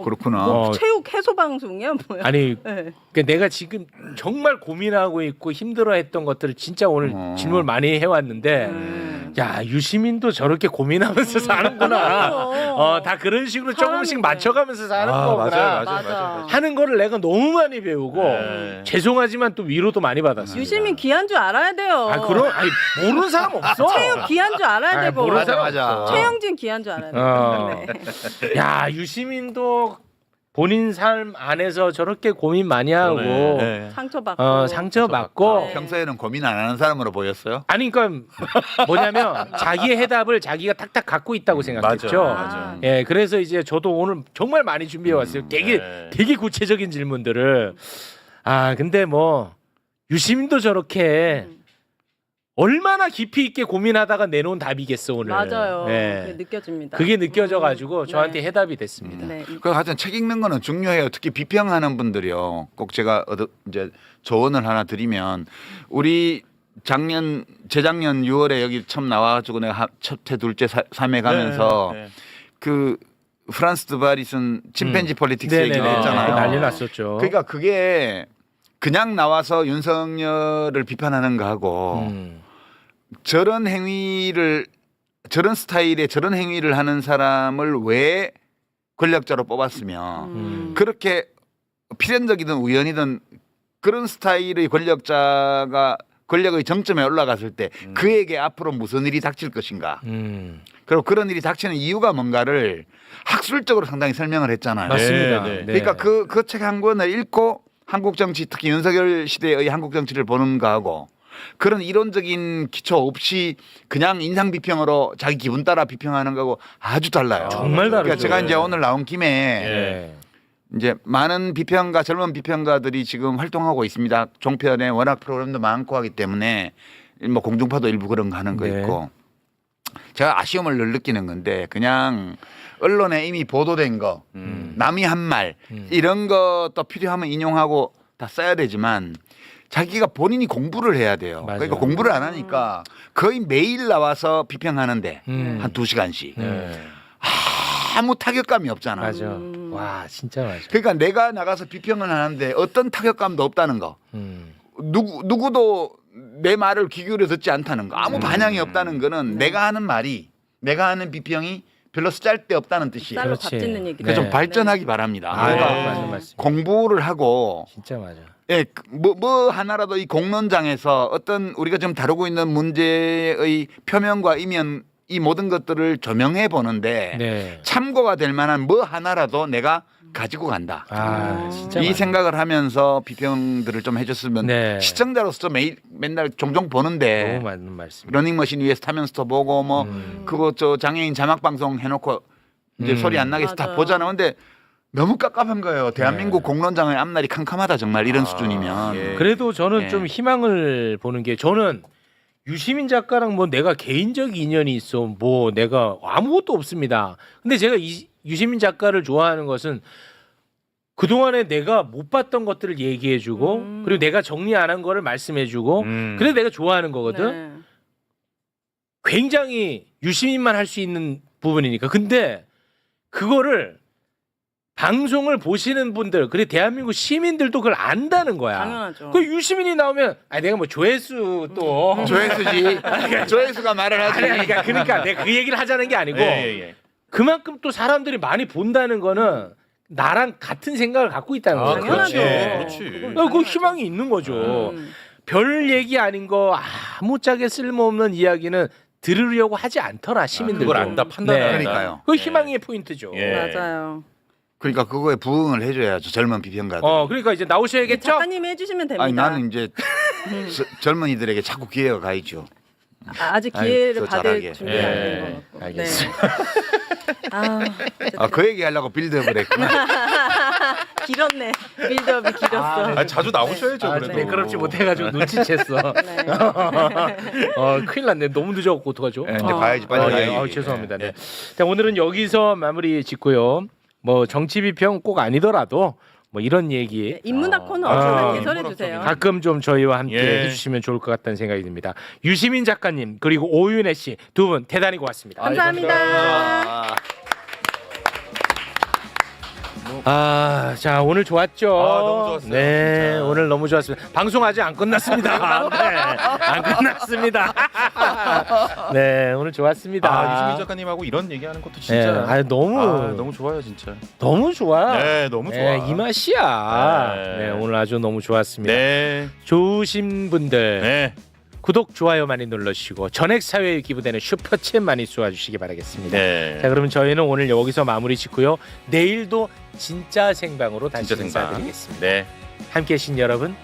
그렇구나. 체육 해소 방송이야 뭐야? 아니 네. 그러니까 내가 지금 정말 고민하고 있고 힘들어했던 것들을 진짜 오늘 질문을 많이 해왔는데 야 유시민도 저렇게 고민하면서 사는구나. 다 그런 식으로 조금씩 사람인데. 맞춰가면서 사는 거구나. 맞아요. 하는 거를 내가 너무 많이 배우고 죄송하지만 또 위로도 많이 받았어요. 유시민 귀한 줄 알아야 돼요. 그럼 모르는 사람 없어. 체육 귀한 줄 알아야 되고. 모르는 사람 맞아. 없어. 최영진 귀한 줄 알아야 돼요. 네. 야 유시민도 본인 삶 안에서 저렇게 고민 많이 하고 네. 상처받고. 상처받고 네. 평소에는 고민 안 하는 사람으로 보였어요? 아니 그러니까 뭐냐면 자기의 해답을 자기가 탁탁 갖고 있다고 생각했죠. 맞아. 예, 그래서 이제 저도 오늘 정말 많이 준비해 왔어요. 되게 구체적인 질문들을. 근데 뭐 유시민도 저렇게 얼마나 깊이 있게 고민하다가 내놓은 답이겠어 오늘. 맞아요. 예. 그게 느껴집니다. 그게 느껴져가지고 저한테 네. 해답이 됐습니다. 네. 그 하여튼 책 읽는 거는 중요해요. 특히 비평하는 분들이요. 꼭 제가 이제 조언을 하나 드리면 우리 재작년 6월에 여기 처음 나와가지고 내가 첫회 둘째 3회 가면서 네. 그 프란스 두바리 쓴 침팬지 폴리틱스 네네네. 얘기를 했잖아요. 난리 났었죠. 그러니까 그게 그냥 나와서 윤석열을 비판하는 거하고 저런 스타일의 저런 행위를 하는 사람을 왜 권력자로 뽑았으면 그렇게 필연적이든 우연이든 그런 스타일의 권력자가 권력의 정점에 올라갔을 때 그에게 앞으로 무슨 일이 닥칠 것인가 그리고 그런 일이 닥치는 이유가 뭔가를 학술적으로 상당히 설명을 했잖아요. 맞습니다. 네, 네. 그러니까 그 책 한 권을 읽고 한국 정치 특히 윤석열 시대의 한국 정치를 보는 거하고 그런 이론적인 기초 없이 그냥 인상 비평으로 자기 기분 따라 비평하는 거하고 아주 달라요. 정말 다르죠. 그러니까 제가 이제 오늘 나온 김에 예. 이제 많은 비평가 젊은 비평가들이 지금 활동하고 있습니다. 종편에 워낙 프로그램도 많고 하기 때문에 뭐 공중파도 일부 그런 거 하는 거 네. 있고 제가 아쉬움을 늘 느끼는 건데 그냥 언론에 이미 보도된 거 남이 한 말 이런 것도 필요하면 인용하고 다 써야 되지만 자기가 본인이 공부를 해야 돼요. 맞아요. 그러니까 공부를 안 하니까 거의 매일 나와서 비평하는데 한 2시간씩 아무 타격감이 없잖아. 맞아. 와 진짜 맞아. 그러니까 내가 나가서 비평을 하는데 어떤 타격감도 없다는 거. 누구도 내 말을 귀 기울여 듣지 않다는 거. 아무 반향이 없다는 거는 내가 하는 말이 내가 하는 비평이 별로 쓸데없다는 뜻이에요. 쌀로 그렇지. 밥 짓는 얘기. 그래서 네. 좀 발전하기 바랍니다. 아, 그러니까 맞아, 맞습니다. 공부를 하고 진짜 맞아. 예, 뭐 하나라도 이 공론장에서 어떤 우리가 지금 다루고 있는 문제의 표면과 이면 이 모든 것들을 조명해 보는데 네. 참고가 될 만한 뭐 하나라도 내가 가지고 간다. 아 진짜 이 맞아. 생각을 하면서 비평들을 좀 해줬으면 네. 시청자로서 맨날 종종 보는데 너무 맞는 말씀. 러닝머신 위에서 타면서도 보고 뭐 그거 저 장애인 자막 방송 해놓고 이제 소리 안 나게 해서 다 맞아요. 보잖아. 근데 너무 깝깝한 거예요. 대한민국 공론장의 앞날이 캄캄하다 정말 이런 수준이면. 예. 그래도 저는 네. 좀 희망을 보는 게 저는 유시민 작가랑 뭐 내가 개인적 인연이 있어 뭐 내가 아무것도 없습니다. 근데 제가 유시민 작가를 좋아하는 것은 그동안에 내가 못 봤던 것들을 얘기해주고 그리고 내가 정리 안 한 거를 말씀해주고 그래서 내가 좋아하는 거거든. 네. 굉장히 유시민만 할 수 있는 부분이니까. 근데 그거를 방송을 보시는 분들 그리고 대한민국 시민들도 그걸 안다는 거야. 당연하죠. 그 유시민이 나오면 아 내가 뭐 조회수 또 조회수지. 조회수가 말을 하지. 아니, 그러니까 내가 그 얘기를 하자는 게 아니고 예. 그만큼 또 사람들이 많이 본다는 거는 나랑 같은 생각을 갖고 있다는 아, 거죠. 당연하죠. 그렇지. 그 희망이 있는 거죠. 별 얘기 아닌 거 아무짝에 쓸모없는 이야기는 들으려고 하지 않더라 시민들. 그걸 안다 판단을 한다. 그러니까요. 그 희망의 포인트죠. 예. 맞아요. 그러니까 그거에 부응을 해줘야죠. 젊은 비평가들. 그러니까 이제 나오셔야겠죠. 작가님이 해주시면 됩니다. 아니 나는 이제 젊은이들에게 자꾸 기회가 가야죠. 아직 기회를 더 받을 잘하게. 준비 예, 안 된 것 같고. 알겠습니다. 아, 그 얘기 하려고 빌드업을 했구나. 길었네. 빌드업이 길었어. 아니, 자주 나오셔야죠. 아, 그래도. 매끄럽지 못해가지고 눈치챘어. 네. 큰일 났네. 너무 늦어갖고 어떡하죠? 네, 이제 가야지 빨리 예. 가야지. 죄송합니다. 네. 자, 오늘은 여기서 마무리 짓고요. 뭐 정치 비평 꼭 아니더라도 뭐 이런 얘기 네, 인문학 코너 아, 언제나 개설해 주세요. 가끔 좀 저희와 함께 예. 해주시면 좋을 것 같다는 생각이 듭니다. 유시민 작가님 그리고 오윤혜 씨 두 분 대단히 고맙습니다. 감사합니다. 자 오늘 좋았죠. 너무 좋았어요, 네, 진짜. 오늘 너무 좋았습니다. 방송 아직 안 끝났습니다. 네, 안 끝났습니다. 네, 오늘 좋았습니다. 유시민 작가님하고 이런 얘기하는 것도 네, 진짜 너무 좋아요, 진짜. 너무 좋아. 네, 너무 좋아. 네, 이 맛이야. 네. 네, 오늘 아주 너무 좋았습니다. 네. 좋으신 분들 네. 구독 좋아요 많이 눌러주시고 전액 사회에 기부되는 슈퍼챗 많이 쏘아주시기 바라겠습니다. 네. 자, 그러면 저희는 오늘 여기서 마무리 짓고요. 내일도 진짜 생방으로 다시 진짜 생방. 인사드리겠습니다. 네. 함께해 주신 여러분